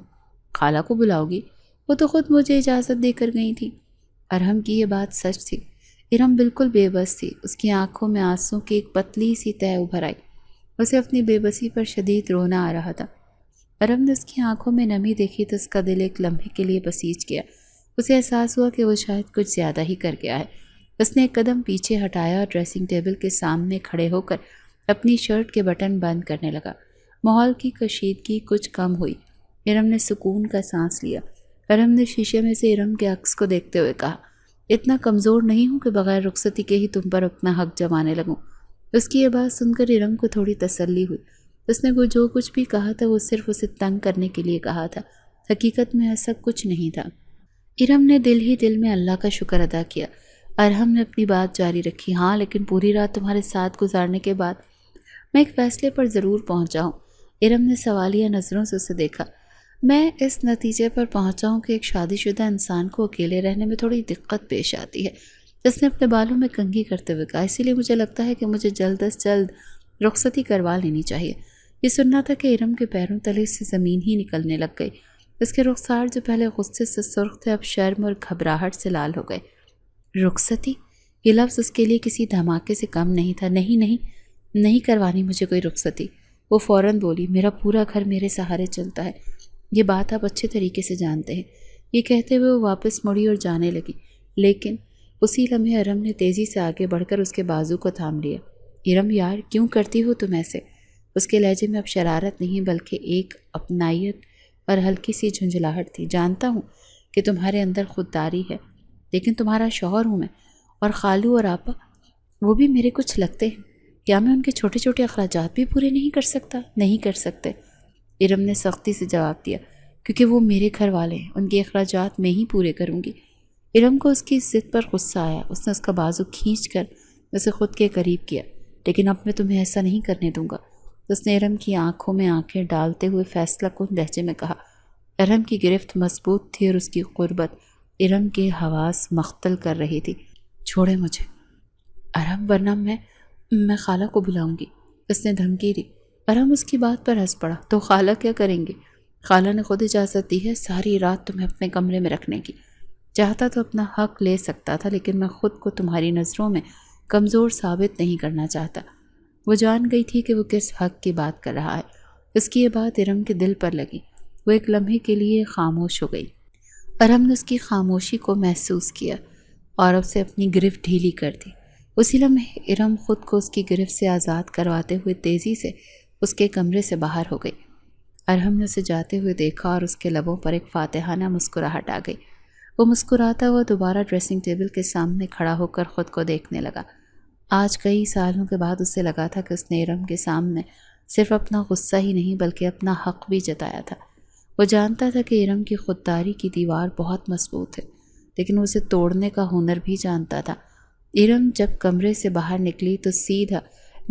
خالہ کو بلاؤ گی؟ وہ تو خود مجھے اجازت دے کر گئی تھی۔ ارحم کی یہ بات سچ تھی۔ ارم بالکل بے بس تھی۔ اس کی آنکھوں میں آنسوں کی ایک پتلی سی تہہ ابھر آئی۔ اسے اپنی بے بسی پر شدید رونا آ رہا تھا۔ ارم نے اس کی آنکھوں میں نمی دیکھی تو اس کا دل ایک لمحے کے لیے بسیج گیا۔ اسے احساس ہوا کہ وہ شاید کچھ زیادہ ہی کر گیا ہے۔ اس نے ایک قدم پیچھے ہٹایا اور ڈریسنگ ٹیبل کے سامنے کھڑے ہو کر اپنی شرٹ کے بٹن بند کرنے لگا۔ ماحول کی کشیدگی کچھ کم ہوئی۔ ارم نے سکون کا سانس لیا۔ ارم نے شیشے میں سے ارم کے عکس کو دیکھتے ہوئے کہا، اتنا کمزور نہیں ہوں کہ بغیر رخصتی کے ہی تم پر اپنا حق جمانے لگوں۔ اس کی یہ بات سن کر ارم کو تھوڑی تسلی ہوئی۔ اس نے وہ جو کچھ بھی کہا تھا وہ صرف اسے تنگ کرنے کے لیے کہا تھا۔ حقیقت میں ایسا کچھ نہیں تھا۔ ارم نے دل ہی دل میں اللہ کا شکر ادا کیا۔ ارحم نے اپنی بات جاری رکھی، ہاں لیکن پوری رات تمہارے ساتھ گزارنے کے بعد میں ایک فیصلے پر ضرور پہنچا ہوں۔ ارم نے سوالیہ نظروں سے اسے دیکھا۔ میں اس نتیجے پر پہنچا ہوں کہ ایک شادی شدہ انسان کو اکیلے رہنے میں تھوڑی دقت پیش آتی ہے۔ اس نے اپنے بالوں میں کنگھی کرتے ہوئے کہا، اسی لیے مجھے لگتا ہے کہ مجھے جلد از جلد رخصتی کروا لینی چاہیے۔ یہ سننا تھا کہ ارم کے پیروں تلے سے زمین ہی نکلنے لگ گئی۔ اس کے رخسار جو پہلے غصے سے سرخ تھے اب شرم اور گھبراہٹ سے لال ہو گئے۔ رخصتی؟ یہ لفظ اس کے لیے کسی دھماکے سے کم نہیں تھا۔ نہیں کروانی مجھے کوئی رخصتی۔ وہ فوراً بولی، میرا پورا گھر میرے سہارے چلتا ہے، یہ بات آپ اچھے طریقے سے جانتے ہیں۔ یہ کہتے ہوئے وہ واپس مڑی اور جانے لگی، لیکن اسی لمحے ارم نے تیزی سے آگے بڑھ کر اس کے بازو کو تھام لیا۔ ارم یار، کیوں کرتی ہو تم ایسے؟ اس کے لہجے میں اب شرارت نہیں بلکہ ایک اپنائیت اور ہلکی سی جھنجھلاہٹ تھی۔ جانتا ہوں کہ تمہارے اندر خودداری ہے، لیکن تمہارا شوہر ہوں میں، اور خالو اور آپا وہ بھی میرے کچھ لگتے ہیں۔ کیا میں ان کے چھوٹے چھوٹے اخراجات بھی پورے نہیں کر سکتا؟ نہیں کر سکتے، ارم نے سختی سے جواب دیا، کیونکہ وہ میرے گھر والے ہیں، ان کے اخراجات میں ہی پورے کروں گی۔ ارم کو اس کی ضد پر غصہ آیا۔ اس نے اس کا بازو کھینچ کر اسے خود کے قریب کیا۔ لیکن اب میں تمہیں ایسا نہیں کرنے دوں گا۔ اس نے ارم کی آنکھوں میں آنکھیں ڈالتے ہوئے فیصلہ کن لہجے میں کہا۔ ارم کی گرفت مضبوط تھی اور اس کی قربت ارم کے حواس مختل کر رہی تھی۔ چھوڑے مجھے ارم، ورنہ میں خالہ کو بلاؤں گی، اس نے دھمکی دی۔ ارم اس کی بات پر ہنس پڑا، تو خالہ کیا کریں گے؟ خالہ نے خود اجازت دی ہے ساری رات تمہیں اپنے کمرے میں رکھنے کی۔ چاہتا تو اپنا حق لے سکتا تھا، لیکن میں خود کو تمہاری نظروں میں کمزور ثابت نہیں کرنا چاہتا۔ وہ جان گئی تھی کہ وہ کس حق کی بات کر رہا ہے۔ اس کی یہ بات ارم کے دل پر لگی۔ وہ ایک لمحے کے لیے خاموش ہو گئی۔ ارم نے اس کی خاموشی کو محسوس کیا اور اب سے اپنی گرفت ڈھیلی کر دی۔ اسی لمحے ارم خود کو اس کی گرفت سے آزاد کرواتے ہوئے تیزی سے اس کے کمرے سے باہر ہو گئی۔ ارم نے اسے جاتے ہوئے دیکھا اور اس کے لبوں پر ایک فاتحانہ مسکراہٹ آ گئی۔ وہ مسکراتا ہوا دوبارہ ڈریسنگ ٹیبل کے سامنے کھڑا ہو کر خود کو دیکھنے لگا۔ آج کئی سالوں کے بعد اسے لگا تھا کہ اس نے ارم کے سامنے صرف اپنا غصہ ہی نہیں بلکہ اپنا حق بھی جتایا تھا۔ وہ جانتا تھا کہ ارم کی خودداری کی دیوار بہت مضبوط ہے، لیکن وہ اسے توڑنے کا ہنر بھی جانتا تھا۔ ارم جب کمرے سے باہر نکلی تو سیدھا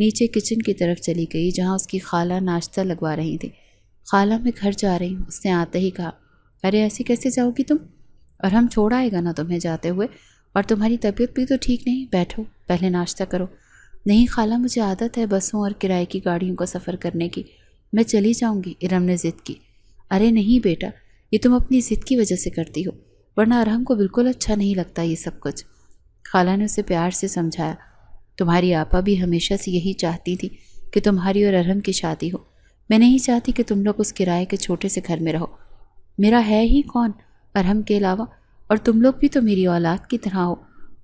نیچے کچن کی طرف چلی گئی جہاں اس کی خالہ ناشتہ لگوا رہی تھی۔ خالہ میں گھر جا رہی ہوں، اس نے آتے ہی کہا۔ ارے ایسے کیسے جاؤ گی تم؟ اور ہم چھوڑ آئے گا نا تمہیں جاتے ہوئے، اور تمہاری طبیعت بھی تو ٹھیک نہیں، بیٹھو پہلے ناشتہ کرو۔ نہیں خالہ، مجھے عادت ہے بسوں اور کرائے کی گاڑیوں کا سفر کرنے کی، میں چلی جاؤں گی، ارم نے ضد کی۔ ارے نہیں بیٹا، یہ تم اپنی ضد کی وجہ سے کرتی ہو، ورنہ ارہم کو بالکل اچھا نہیں لگتا یہ سب کچھ۔ خالہ نے اسے پیار سے سمجھایا۔ تمہاری آپا بھی ہمیشہ سے یہی چاہتی تھی کہ تمہاری اور ارہم کی شادی ہو۔ میں نہیں چاہتی کہ تم لوگ اس کرائے کے چھوٹے سے گھر میں رہو۔ میرا ہے ہی کون ارہم کے علاوہ، اور تم لوگ بھی تو میری اولاد کی طرح ہو۔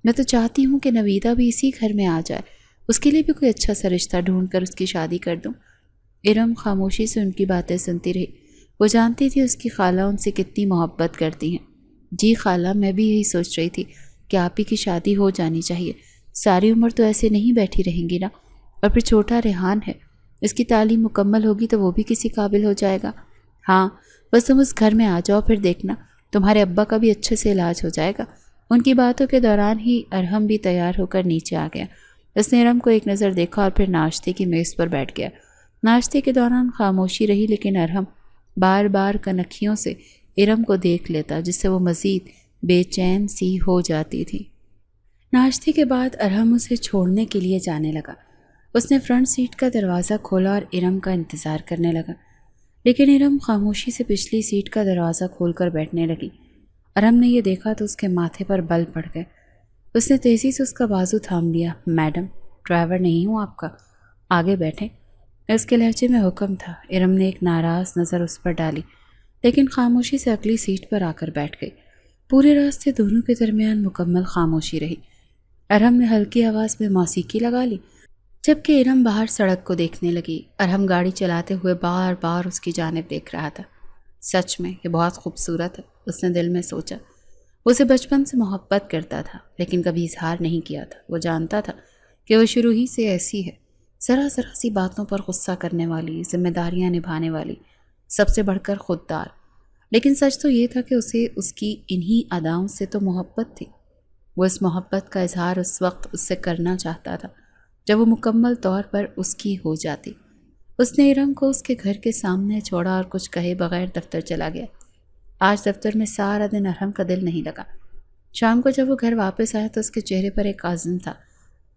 میں تو چاہتی ہوں کہ نویدہ بھی اسی گھر میں آ جائے، اس کے لیے بھی کوئی اچھا سا رشتہ ڈھونڈ کر اس کی شادی کر دوں۔ ارم خاموشی سے ان کی باتیں سنتی رہی۔ وہ جانتی تھی اس کی خالہ ان سے کتنی محبت کرتی ہیں۔ جی خالہ، میں بھی یہی سوچ رہی تھی کہ آپ ہی کی شادی ہو جانی چاہیے، ساری عمر تو ایسے نہیں بیٹھی رہیں گی نا، اور پھر چھوٹا ریحان ہے، اس کی تعلیم مکمل ہوگی تو وہ بھی کسی قابل ہو جائے گا۔ ہاں بس تم اس گھر میں آ جاؤ، پھر دیکھنا تمہارے ابا کا بھی اچھے سے علاج ہو جائے گا۔ ان کی باتوں کے دوران ہی ارہم بھی تیار ہو کر نیچے آ گیا۔ اس نے ارہم کو ایک نظر دیکھا اور پھر ناشتے کی میز پر بیٹھ گیا۔ ناشتے کے دوران خاموشی رہی، لیکن ارہم بار بار کنکھیوں سے ارم کو دیکھ لیتا، جس سے وہ مزید بے چین سی ہو جاتی تھی۔ ناشتے کے بعد ارہم اسے چھوڑنے کے لیے جانے لگا۔ اس نے فرنٹ سیٹ کا دروازہ کھولا اور ارم کا انتظار کرنے لگا، لیکن ارم خاموشی سے پچھلی سیٹ کا دروازہ کھول کر بیٹھنے لگی۔ ارم نے یہ دیکھا تو اس کے ماتھے پر بل پڑ گئے۔ اس نے تیزی سے اس کا بازو تھام لیا۔ میڈم، ڈرائیور نہیں ہوں آپ کا، آگے بیٹھیں۔ اس کے لہجے میں حکم تھا۔ ارم نے ایک ناراض نظر اس پر ڈالی، لیکن خاموشی سے اگلی سیٹ پر آ کر بیٹھ گئی۔ پورے راستے دونوں کے درمیان مکمل خاموشی رہی۔ ارہم نے ہلکی آواز میں موسیقی لگا لی، جبکہ ارم باہر سڑک کو دیکھنے لگی۔ ارہم گاڑی چلاتے ہوئے بار بار اس کی جانب دیکھ رہا تھا۔ سچ میں یہ بہت خوبصورت ہے، اس نے دل میں سوچا۔ وہ اسے بچپن سے محبت کرتا تھا، لیکن کبھی اظہار نہیں کیا تھا۔ وہ جانتا تھا کہ وہ شروع ہی سے ایسی ہے، ذرا ذرا سی باتوں پر غصہ کرنے والی، ذمہ داریاں نبھانے والی، سب سے بڑھ کر خوددار۔ لیکن سچ تو یہ تھا کہ اسے اس کی انہی اداؤں سے تو محبت تھی۔ وہ اس محبت کا اظہار اس وقت اس سے کرنا چاہتا تھا جب وہ مکمل طور پر اس کی ہو جاتی۔ اس نے ارم کو اس کے گھر کے سامنے چھوڑا اور کچھ کہے بغیر دفتر چلا گیا۔ آج دفتر میں سارا دن ارم کا دل نہیں لگا۔ شام کو جب وہ گھر واپس آیا تو اس کے چہرے پر ایک عزم تھا۔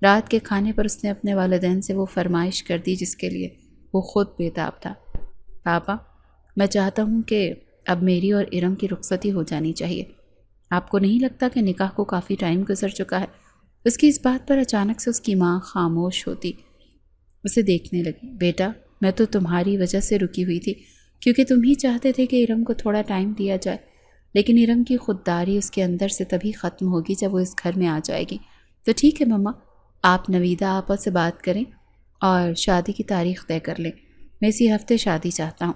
رات کے کھانے پر اس نے اپنے والدین سے وہ فرمائش کر دی جس کے لیے وہ خود بےتاب تھا۔ پاپا، میں چاہتا ہوں کہ اب میری اور ارم کی رخصتی ہو جانی چاہیے۔ آپ کو نہیں لگتا کہ نکاح کو کافی ٹائم گزر چکا ہے؟ اس کی اس بات پر اچانک سے اس کی ماں خاموش ہوتی اسے دیکھنے لگی۔ بیٹا، میں تو تمہاری وجہ سے رکی ہوئی تھی، کیونکہ تم ہی چاہتے تھے کہ ارم کو تھوڑا ٹائم دیا جائے، لیکن ارم کی خودداری اس کے اندر سے تبھی ختم ہوگی جب وہ اس گھر میں آ جائے گی۔ تو ٹھیک ہے مما، آپ نویدہ آپا سے بات کریں اور شادی کی تاریخ طے کر لیں۔ میں اسی ہفتے شادی چاہتا ہوں،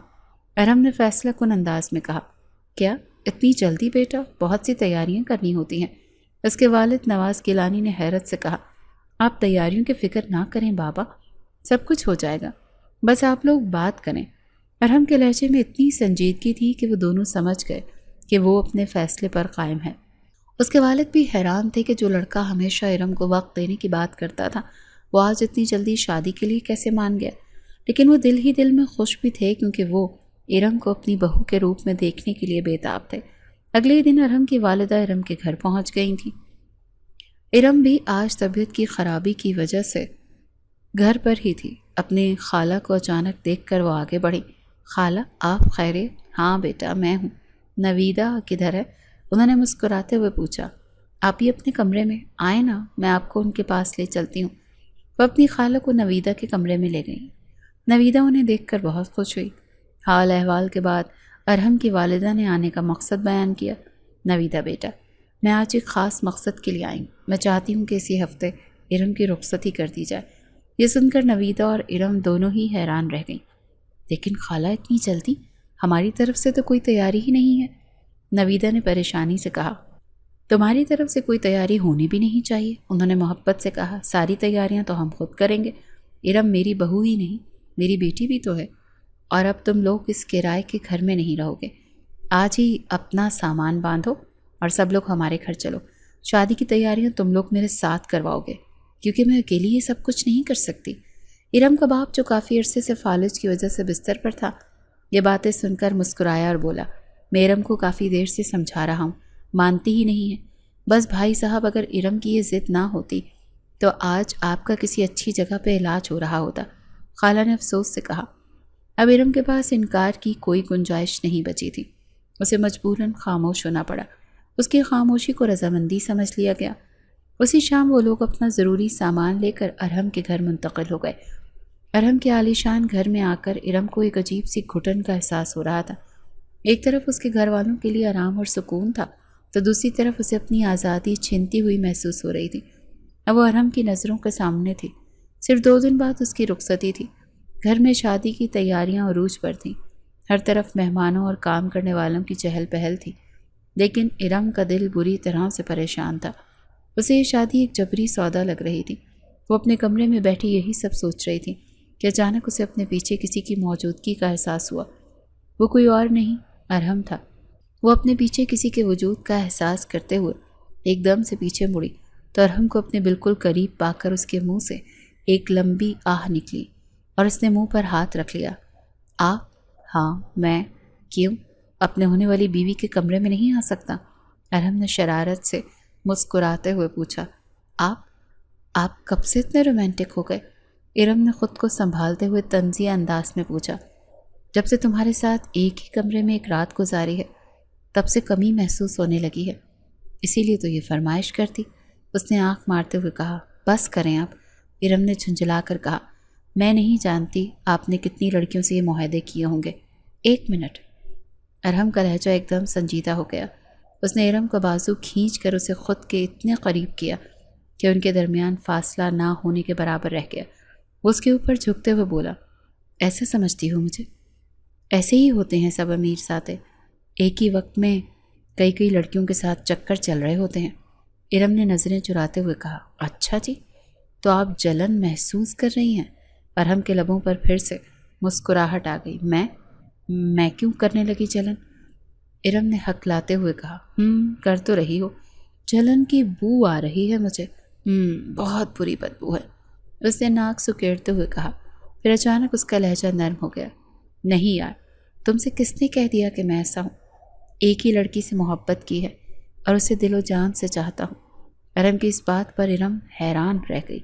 ارم نے فیصلہ کن انداز میں کہا۔ کیا اتنی جلدی بیٹا؟ بہت سی تیاریاں کرنی ہوتی ہیں۔ اس کے والد نواز گیلانی نے حیرت سے کہا۔ آپ تیاریوں کی فکر نہ کریں بابا، سب کچھ ہو جائے گا، بس آپ لوگ بات کریں۔ ارم کے لہجے میں اتنی سنجیدگی تھی کہ وہ دونوں سمجھ گئے کہ وہ اپنے فیصلے پر قائم ہے۔ اس کے والد بھی حیران تھے کہ جو لڑکا ہمیشہ ارم کو وقت دینے کی بات کرتا تھا وہ آج اتنی جلدی شادی کے لیے کیسے مان گیا۔ لیکن وہ دل ہی دل میں خوش بھی تھے، کیونکہ وہ ارم کو اپنی بہو کے روپ میں دیکھنے کے لیے بےتاب تھے۔ اگلے دن ارم کی والدہ ارم کے گھر پہنچ گئی تھیں۔ ارم بھی آج طبیعت کی خرابی کی وجہ سے گھر پر ہی تھی۔ اپنے خالہ کو اچانک دیکھ کر وہ آگے بڑھی۔ خالہ، آپ خیریت؟ ہاں بیٹا، میں ہوں۔ نویدہ کدھر ہے؟ انہوں نے مسکراتے ہوئے پوچھا۔ آپ ہی اپنے کمرے میں آئے نا، میں آپ کو ان کے پاس لے چلتی ہوں۔ وہ اپنی خالہ کو نویدہ کے کمرے میں لے گئیں۔ نویدہ انہیں دیکھ کر بہت خوش ہوئی۔ حال احوال کے بعد ارہم کی والدہ نے آنے کا مقصد بیان کیا۔ نویدہ بیٹا، میں آج ایک خاص مقصد کے لیے آئی ہوں۔ میں چاہتی ہوں کہ اسی ہفتے ارم کی رخصتی کر دی جائے۔ یہ سن کر نویدہ اور ارم دونوں ہی حیران رہ گئیں۔ لیکن خالہ، اتنی جلدی؟ ہماری طرف سے تو کوئی تیاری ہی نہیں ہے۔ نویدہ نے پریشانی سے کہا۔ تمہاری طرف سے کوئی تیاری ہونی بھی نہیں چاہیے، انہوں نے محبت سے کہا۔ ساری تیاریاں تو ہم خود کریں گے۔ ارم میری بہو ہی نہیں، میری بیٹی بھی تو ہے، اور اب تم لوگ اس کرائے کے گھر میں نہیں رہو گے۔ آج ہی اپنا سامان باندھو اور سب لوگ ہمارے گھر چلو۔ شادی کی تیاریاں تم لوگ میرے ساتھ کرواؤ گے، کیونکہ میں اکیلی یہ سب کچھ نہیں کر سکتی۔ ارم کا باپ جو کافی عرصے سے فالج کی وجہ سے بستر پر تھا، یہ باتیں سن کر مسکرایا اور بولا، میں ارم کو کافی دیر سے سمجھا رہا ہوں، مانتی ہی نہیں ہے۔ بس بھائی صاحب، اگر ارم کی یہ ضد نہ ہوتی تو آج آپ کا کسی اچھی جگہ پہ علاج ہو رہا ہوتا، خالہ نے افسوس سے کہا۔ اب ارم کے پاس انکار کی کوئی گنجائش نہیں بچی تھی، اسے مجبوراً خاموش ہونا پڑا۔ اس کی خاموشی کو رضامندی سمجھ لیا گیا۔ اسی شام وہ لوگ اپنا ضروری سامان لے کر ارہم کے گھر منتقل ہو گئے۔ ارہم کے عالیشان گھر میں آ کر ارم کو ایک عجیب سی گھٹن کا احساس ہو رہا تھا۔ ایک طرف اس کے گھر والوں کے لیے آرام اور سکون تھا، تو دوسری طرف اسے اپنی آزادی چھنتی ہوئی محسوس ہو رہی تھی۔ اب وہ ارہم کی نظروں کے سامنے تھی۔ صرف 2 دن بعد اس کی رخصتی تھی۔ گھر میں شادی کی تیاریاں عروج پر تھیں۔ ہر طرف مہمانوں اور کام کرنے والوں کی چہل پہل تھی، لیکن ارم کا دل بری طرح سے پریشان تھا۔ اسے یہ شادی ایک جبری سودا لگ رہی تھی۔ وہ اپنے کمرے میں بیٹھی یہی سب سوچ رہی تھی کہ اچانک اسے اپنے پیچھے کسی کی موجودگی کا احساس ہوا۔ وہ کوئی اور نہیں، ارہم تھا۔ وہ اپنے پیچھے کسی کے وجود کا احساس کرتے ہوئے ایک دم سے پیچھے مڑی تو ارہم کو اپنے بالکل قریب پا کر اس کے منہ سے ایک لمبی آہ نکلی اور اس نے منہ پر ہاتھ رکھ لیا۔ آپ؟ ہاں میں۔ کیوں؟ اپنے ہونے والی بیوی کے کمرے میں نہیں آ سکتا؟ ارہم نے شرارت سے مسکراتے ہوئے پوچھا۔ آپ کب سے اتنے رومانٹک ہو گئے؟ ارم نے خود کو سنبھالتے ہوئے طنزیہ انداز میں پوچھا۔ جب سے تمہارے ساتھ ایک ہی کمرے میں ایک رات گزاری ہے، تب سے کمی محسوس ہونے لگی ہے، اسی لیے تو یہ فرمائش کرتی، اس نے آنکھ مارتے ہوئے کہا۔ بس کریں آپ، ارم نے جھنجھلا کر کہا۔ میں نہیں جانتی آپ نے کتنی لڑکیوں سے یہ معاہدے کیے ہوں گے۔ 1 منٹ۔ ارہم کا لہجہ ایک دم سنجیدہ ہو گیا۔ اس نے ارم کا بازو کھینچ کر اسے خود کے اتنے قریب کیا کہ ان کے درمیان فاصلہ نہ ہونے کے برابر رہ گیا۔ وہ اس کے اوپر جھکتے ہوئے بولا، ایسا سمجھتی ہو مجھے؟ ایسے ہی ہوتے ہیں سب امیر ساتھے، ایک ہی وقت میں کئی لڑکیوں کے ساتھ چکر چل رہے ہوتے ہیں۔ ارم نے نظریں چراتے ہوئے کہا۔ اچھا جی، تو آپ جلن محسوس کر رہی ہیں؟ ارہم کے لبوں پر پھر سے مسکراہٹ آ گئی۔ میں کیوں کرنے لگی جلن؟ ارم نے ہکلاتے ہوئے کہا۔ کر تو رہی ہو، جلن کی بو آ رہی ہے مجھے۔ بہت بری بدبو ہے، اس نے ناک سکیڑتے ہوئے کہا۔ پھر اچانک اس کا لہجہ نرم ہو گیا۔ نہیں یار، تم سے کس نے کہہ دیا کہ میں ایسا ہوں؟ ایک ہی لڑکی سے محبت کی ہے اور اسے دل و جان سے چاہتا ہوں۔ ارم کی اس بات پر ارم حیران رہ گئی۔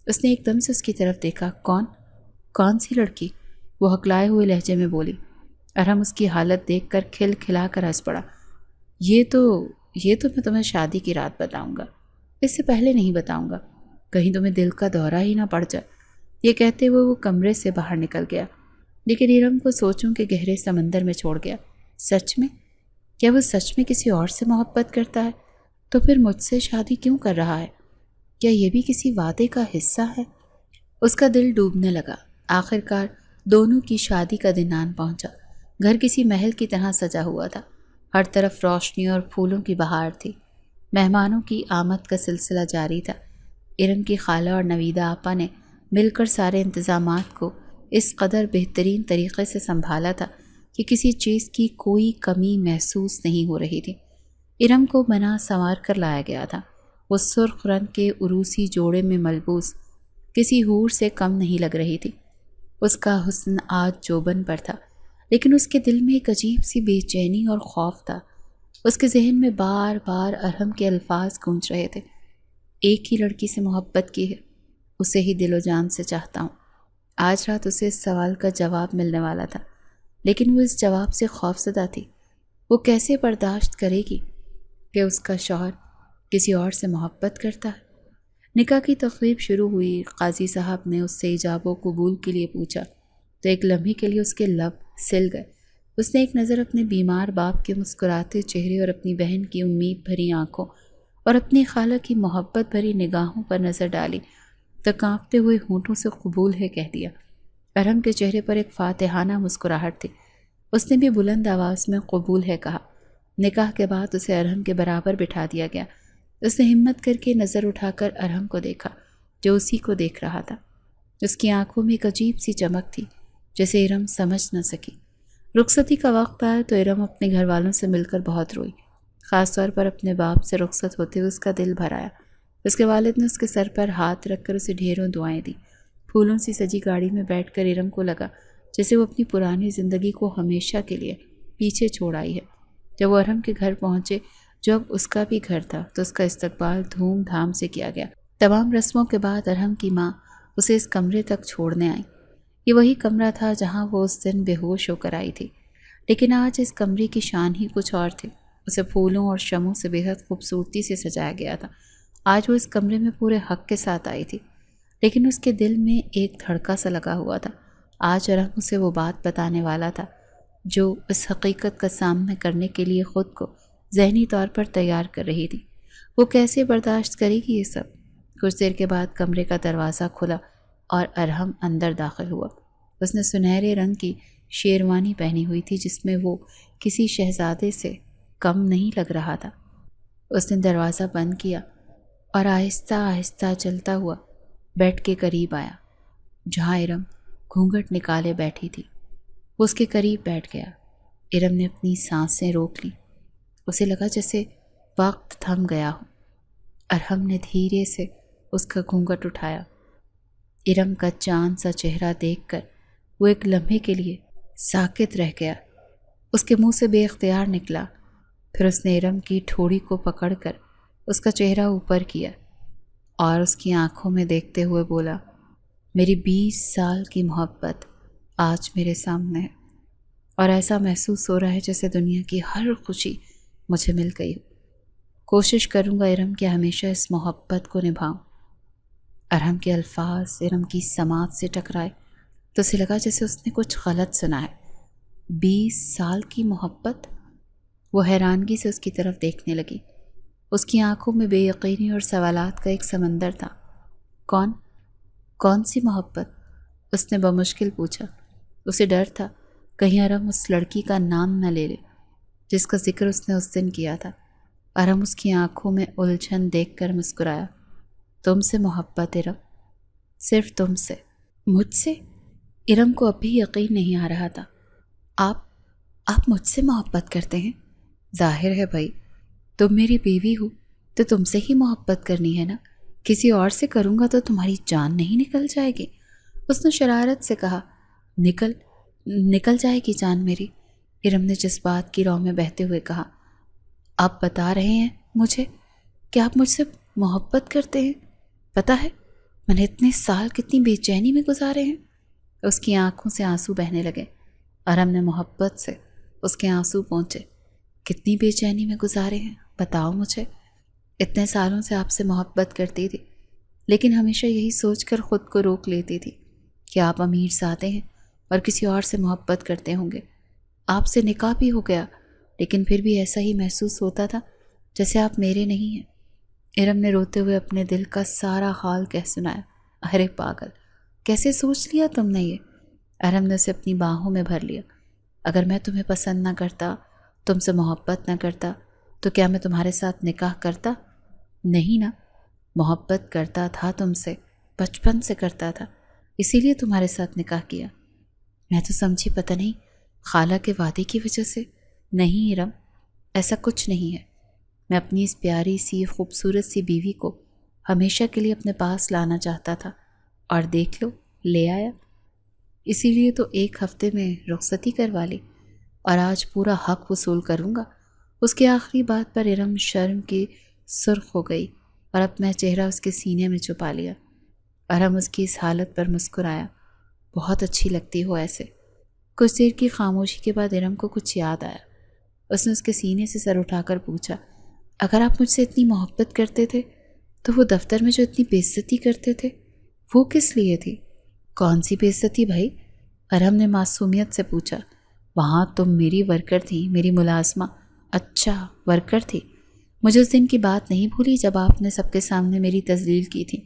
اس نے ایک دم سے اس کی طرف دیکھا۔ کون سی لڑکی؟ وہ ہکلائے ہوئے لہجے میں بولی۔ ارم اس کی حالت دیکھ کر کھل کھلا کر ہنس پڑا۔ یہ تو میں تمہیں شادی کی رات بتاؤں گا، اس سے پہلے نہیں بتاؤں گا، کہیں تمہیں دل کا دورہ ہی نہ پڑ جائے۔ یہ کہتے ہوئے وہ کمرے سے باہر نکل گیا، لیکن ارم کو سوچوں کے گہرے سمندر میں چھوڑ گیا۔ سچ میں؟ کیا وہ سچ میں کسی اور سے محبت کرتا ہے؟ تو پھر مجھ سے شادی کیوں کر رہا ہے؟ کیا یہ بھی کسی وعدے کا حصہ ہے؟ اس کا دل ڈوبنے لگا۔ آخرکار دونوں کی شادی کا دن آن پہنچا۔ گھر کسی محل کی طرح سجا ہوا تھا، ہر طرف روشنی اور پھولوں کی بہار تھی۔ مہمانوں کی آمد کا سلسلہ جاری تھا۔ ارم کی خالہ اور نویدہ آپا نے مل کر سارے انتظامات کو اس قدر بہترین طریقے سے سنبھالا تھا کہ کسی چیز کی کوئی کمی محسوس نہیں ہو رہی تھی۔ ارم کو بنا سنوار کر لایا گیا تھا۔ وہ سرخ رنگ کے عروسی جوڑے میں ملبوس کسی حور سے کم نہیں لگ رہی تھی۔ اس کا حسن آج جوبن پر تھا، لیکن اس کے دل میں ایک عجیب سی بے چینی اور خوف تھا۔ اس کے ذہن میں بار بار ارہم کے الفاظ گونج رہے تھے۔ ایک ہی لڑکی سے محبت کی ہے، اسے ہی دل و جان سے چاہتا ہوں۔ آج رات اسے اس سوال کا جواب ملنے والا تھا، لیکن وہ اس جواب سے خوفزدہ تھی۔ وہ کیسے برداشت کرے گی کہ اس کا شوہر کسی اور سے محبت کرتا ہے؟ نکاح کی تقریب شروع ہوئی۔ قاضی صاحب نے اس سے ایجاب و قبول کے لیے پوچھا تو ایک لمحے کے لیے اس کے لب سل گئے۔ اس نے ایک نظر اپنے بیمار باپ کے مسکراتے چہرے اور اپنی بہن کی امید بھری آنکھوں اور اپنی خالہ کی محبت بھری نگاہوں پر نظر ڈالی تو کانپتے ہوئے ہونٹوں سے قبول ہے کہہ دیا۔ ارہم کے چہرے پر ایک فاتحانہ مسکراہٹ تھی۔ اس نے بھی بلند آواز میں قبول ہے کہا۔ نکاح کے بعد اسے ارہم کے برابر بٹھا دیا گیا۔ اس نے ہمت کر کے نظر اٹھا کر ارہم کو دیکھا جو اسی کو دیکھ رہا تھا۔ اس کی آنکھوں میں ایک عجیب سی چمک تھی جسے ارم سمجھ نہ سکی۔ رخصتی کا وقت آیا تو ارم اپنے گھر والوں سے مل کر بہت روئی۔ خاص طور پر اپنے باپ سے رخصت ہوتے ہوئے اس کا دل بھر آیا۔ اس کے والد نے اس کے سر پر ہاتھ رکھ کر اسے ڈھیروں دعائیں دی۔ پھولوں سے سجی گاڑی میں بیٹھ کر ارم کو لگا جیسے وہ اپنی پرانی زندگی کو ہمیشہ کے لیے پیچھے چھوڑ آئی ہے۔ جب وہ ارم کے گھر پہنچے، جو اب اس کا بھی گھر تھا، تو اس کا استقبال دھوم دھام سے کیا گیا۔ تمام رسموں کے بعد ارم کی ماں اسے اس کمرے تک چھوڑنے آئی۔ یہ وہی کمرہ تھا جہاں وہ اس دن بے ہوش ہو کر آئی تھی، لیکن آج اس کمرے کی شان ہی کچھ اور تھی۔ اسے پھولوں اور شمعوں سے بے حد خوبصورتی سے سجایا گیا تھا۔ آج وہ اس کمرے میں پورے حق کے ساتھ آئی تھی، لیکن اس کے دل میں ایک دھڑکا سا لگا ہوا تھا۔ آج ارم اسے وہ بات بتانے والا تھا جو اس حقیقت کا سامنا کرنے کے لیے خود کو ذہنی طور پر تیار کر رہی تھی۔ وہ کیسے برداشت کرے گی یہ سب؟ کچھ دیر کے بعد کمرے کا دروازہ کھلا اور ارم اندر داخل ہوا۔ اس نے سنہرے رنگ کی شیروانی پہنی ہوئی تھی جس میں وہ کسی شہزادے سے کم نہیں لگ رہا تھا۔ اس نے دروازہ بند کیا اور آہستہ آہستہ چلتا ہوا بیڈ کے قریب آیا جہاں ارم گھونگھٹ نکالے بیٹھی تھی۔ وہ اس کے قریب بیٹھ گیا۔ ارم نے اپنی سانسیں روک لی۔ اسے لگا جیسے وقت تھم گیا ہو۔ ارم نے دھیرے سے اس کا گھونگھٹ اٹھایا۔ ارم کا چاند سا چہرہ دیکھ کر وہ ایک لمحے کے لیے ساکت رہ گیا۔ اس کے منہ سے بے اختیار نکلا۔ پھر اس نے ارم کی ٹھوڑی کو پکڑ کر اس کا چہرہ اوپر کیا اور اس کی آنکھوں میں دیکھتے ہوئے بولا، میری 20 سال کی محبت آج میرے سامنے ہے اور ایسا محسوس ہو رہا ہے جیسے دنیا کی ہر خوشی مجھے مل گئی ہو۔ کوشش کروں گا ارم کہ ہمیشہ اس محبت کو نبھاؤں۔ ارم کے الفاظ ارم کی سماعت سے ٹکرائے تو اسے لگا جیسے اس نے کچھ غلط سنا ہے۔ 20 سال کی محبت؟ وہ حیرانگی سے اس کی طرف دیکھنے لگی۔ اس کی آنکھوں میں بے یقینی اور سوالات کا ایک سمندر تھا۔ کون سی محبت؟ اس نے بمشکل پوچھا۔ اسے ڈر تھا کہیں ارم اس لڑکی کا نام نہ لے لے جس کا ذکر اس نے اس دن کیا تھا۔ ارم اس کی آنکھوں میں الجھن دیکھ کر مسکرایا۔ تم سے محبت ارم، صرف تم سے۔ مجھ سے؟ ارم کو اب بھی یقین نہیں آ رہا تھا۔ آپ مجھ سے محبت کرتے ہیں؟ ظاہر ہے بھائی، تم میری بیوی ہو تو تم سے ہی محبت کرنی ہے نا۔ کسی اور سے کروں گا تو تمہاری جان نہیں نکل جائے گی؟ اس نے شرارت سے کہا۔ نکل جائے گی جان میری، ارم نے جذبات کی رو میں بہتے ہوئے کہا۔ آپ بتا رہے ہیں مجھے کہ آپ مجھ سے محبت کرتے ہیں؟ پتہ ہے میں نے اتنے سال کتنی بے چینی میں گزارے ہیں۔ اس کی آنکھوں سے آنسو بہنے لگے۔ ارم نے محبت سے اس کے آنسو پہنچے۔ کتنی بے چینی میں گزارے ہیں بتاؤ مجھے۔ اتنے سالوں سے آپ سے محبت کرتی تھی، لیکن ہمیشہ یہی سوچ کر خود کو روک لیتی تھی کہ آپ امیر زادے ہیں اور کسی اور سے محبت کرتے ہوں گے۔ آپ سے نکاح بھی ہو گیا، لیکن پھر بھی ایسا ہی محسوس ہوتا تھا جیسے آپ میرے نہیں ہیں۔ ارم نے روتے ہوئے اپنے دل کا سارا حال کہہ سنایا۔ ارے پاگل، کیسے سوچ لیا تم نے یہ؟ ارم نے اسے اپنی باہوں میں بھر لیا۔ اگر میں تمہیں پسند نہ کرتا، تم سے محبت نہ کرتا، تو کیا میں تمہارے ساتھ نکاح کرتا؟ نہیں نا، محبت کرتا تھا تم سے، بچپن سے کرتا تھا، اسی لیے تمہارے ساتھ نکاح کیا۔ میں تو سمجھی پتہ نہیں خالہ کے وعدے کی وجہ سے۔ نہیں ارم، ایسا کچھ نہیں ہے۔ میں اپنی اس پیاری سی خوبصورت سی بیوی کو ہمیشہ کے لیے اپنے پاس لانا چاہتا تھا، اور دیکھ لو لے آیا۔ اسی لیے تو 1 ہفتے میں رخصتی کروا لی اور آج پورا حق وصول کروں گا۔ اس کی آخری بات پر ارم شرم کی سرخ ہو گئی اور اپنا چہرہ اس کے سینے میں چھپا لیا۔ ارم اس کی اس حالت پر مسکرایا۔ بہت اچھی لگتی ہو ایسے۔ کچھ دیر کی خاموشی کے بعد ارم کو کچھ یاد آیا۔ اس نے اس کے سینے سے سر اٹھا کر پوچھا، اگر آپ مجھ سے اتنی محبت کرتے تھے تو وہ دفتر میں جو اتنی بے عزتی کرتے تھے وہ کس لیے تھی؟ کون سی بے عزتی بھائی؟ ارم نے معصومیت سے پوچھا۔ وہاں تم میری ورکر تھی، میری ملازمہ۔ اچھا ورکر تھی۔ مجھے اس دن کی بات نہیں بھولی جب آپ نے سب کے سامنے میری تذلیل کی تھی،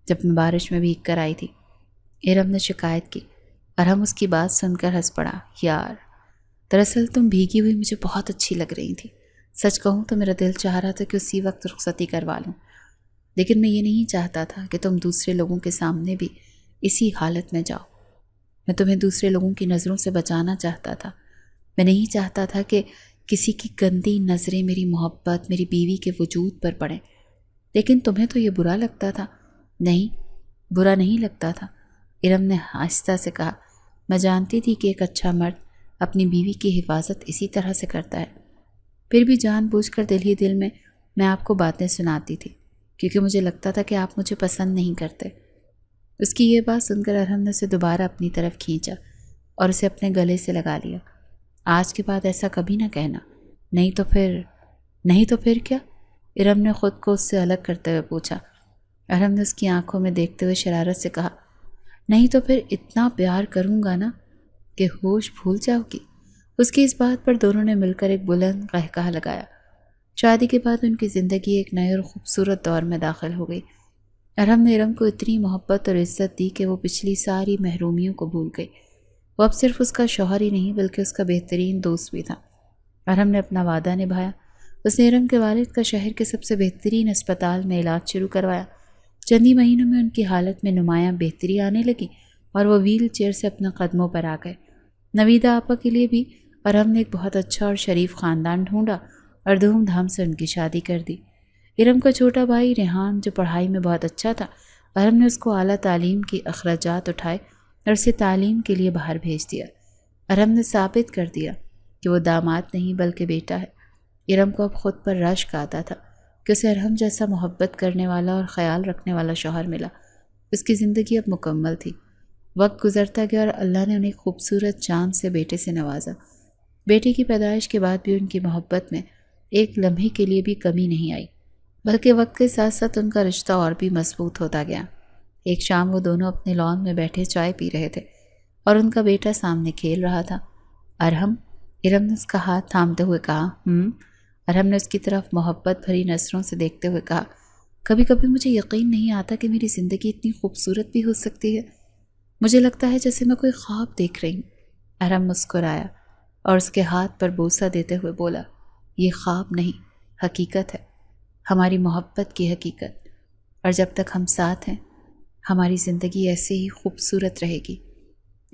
جب میں بارش میں بھیگ کر آئی تھی، ارم نے شکایت کی۔ ارم اس کی بات سن کر ہنس پڑا۔ یار، دراصل تم بھیگی ہوئی مجھے بہت اچھی لگ رہی تھی۔ سچ کہوں تو میرا دل چاہ رہا تھا کہ اسی وقت رخصتی کروا لوں، لیکن میں یہ نہیں چاہتا تھا کہ تم دوسرے لوگوں کے سامنے بھی اسی حالت میں جاؤ۔ میں تمہیں دوسرے لوگوں کی نظروں سے بچانا چاہتا تھا۔ میں نہیں چاہتا تھا کہ کسی کی گندی نظریں میری محبت، میری بیوی کے وجود پر پڑیں۔ لیکن تمہیں تو یہ برا لگتا تھا۔ نہیں، برا نہیں لگتا تھا، ارم نے آہستہ سے کہا، میں جانتی تھی کہ ایک اچھا مرد اپنی بیوی کی حفاظت اسی طرح سے کرتا ہے، پھر بھی جان بوجھ کر دل ہی دل میں آپ کو باتیں سناتی تھی کیونکہ مجھے لگتا تھا کہ آپ مجھے پسند نہیں کرتے۔ اس کی یہ بات سن کر ارحم نے اسے دوبارہ اپنی طرف کھینچا اور اسے اپنے گلے سے لگا لیا۔ آج کے بعد ایسا کبھی نہ کہنا، نہیں تو پھر کیا؟ ارم نے خود کو اس سے الگ کرتے ہوئے پوچھا۔ ارحم نے اس کی آنکھوں میں دیکھتے ہوئے شرارت سے کہا، نہیں تو پھر اتنا پیار کروں گا نا کہ ہوش بھول جاؤ گی۔ اس کی اس بات پر دونوں نے مل کر ایک بلند قہقہہ لگایا۔ شادی کے بعد ان کی زندگی ایک نئے اور خوبصورت دور میں داخل ہو گئی۔ ارحم نے ارم کو اتنی محبت اور عزت دی کہ وہ پچھلی ساری محرومیوں کو بھول گئی۔ وہ اب صرف اس کا شوہر ہی نہیں بلکہ اس کا بہترین دوست بھی تھا۔ ارحم نے اپنا وعدہ نبھایا۔ اس نے ارم کے والد کا شہر کے سب سے بہترین اسپتال میں علاج شروع کروایا۔ چند ہی مہینوں میں ان کی حالت میں نمایاں بہتری آنے لگی اور وہ ویل چیئر سے اپنے قدموں پر آ گئے۔ نویدہ آپا کے لیے بھی ارحم نے ایک بہت اچھا اور شریف خاندان ڈھونڈا اور دھوم دھام سے ان کی شادی کر دی۔ ارم کا چھوٹا بھائی ریحان جو پڑھائی میں بہت اچھا تھا، ارحم نے اس کو اعلیٰ تعلیم کی اخراجات اٹھائے اور اسے تعلیم کے لیے باہر بھیج دیا۔ ارحم نے ثابت کر دیا کہ وہ داماد نہیں بلکہ بیٹا ہے۔ ارم کو اب خود پر رشک آتا تھا کہ اسے ارحم جیسا محبت کرنے والا اور خیال رکھنے والا شوہر ملا۔ اس کی زندگی اب مکمل تھی۔ وقت گزرتا گیا اور اللہ نے انہیں خوبصورت چاند سے بیٹے سے نوازا۔ بیٹے کی پیدائش کے بعد بھی ان کی محبت میں ایک لمحے کے لیے بھی کمی نہیں آئی، بلکہ وقت کے ساتھ ساتھ ان کا رشتہ اور بھی مضبوط ہوتا گیا۔ ایک شام وہ دونوں اپنے لان میں بیٹھے چائے پی رہے تھے اور ان کا بیٹا سامنے کھیل رہا تھا۔ ارحم نے اس کا ہاتھ تھامتے ہوئے کہا۔ ارحم نے اس کی طرف محبت بھری نظروں سے دیکھتے ہوئے کہا، کبھی کبھی مجھے یقین نہیں آتا کہ میری زندگی اتنی خوبصورت بھی ہو سکتی ہے۔ مجھے لگتا ہے جیسے میں کوئی خواب دیکھ رہی ہوں۔ ارحم مسکرایا اور اس کے ہاتھ پر بوسہ دیتے ہوئے بولا، یہ خواب نہیں، حقیقت ہے، ہماری محبت کی حقیقت، اور جب تک ہم ساتھ ہیں ہماری زندگی ایسے ہی خوبصورت رہے گی۔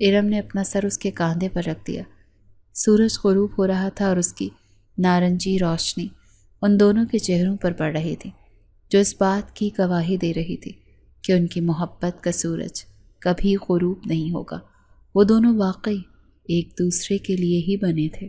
ارم نے اپنا سر اس کے کاندھے پر رکھ دیا۔ سورج غروب ہو رہا تھا اور اس کی نارنجی روشنی ان دونوں کے چہروں پر پڑ رہی تھی، جو اس بات کی گواہی دے رہی تھی کہ ان کی محبت کا سورج کبھی غروب نہیں ہوگا۔ وہ دونوں واقعی ایک دوسرے کے لیے ہی بنے تھے۔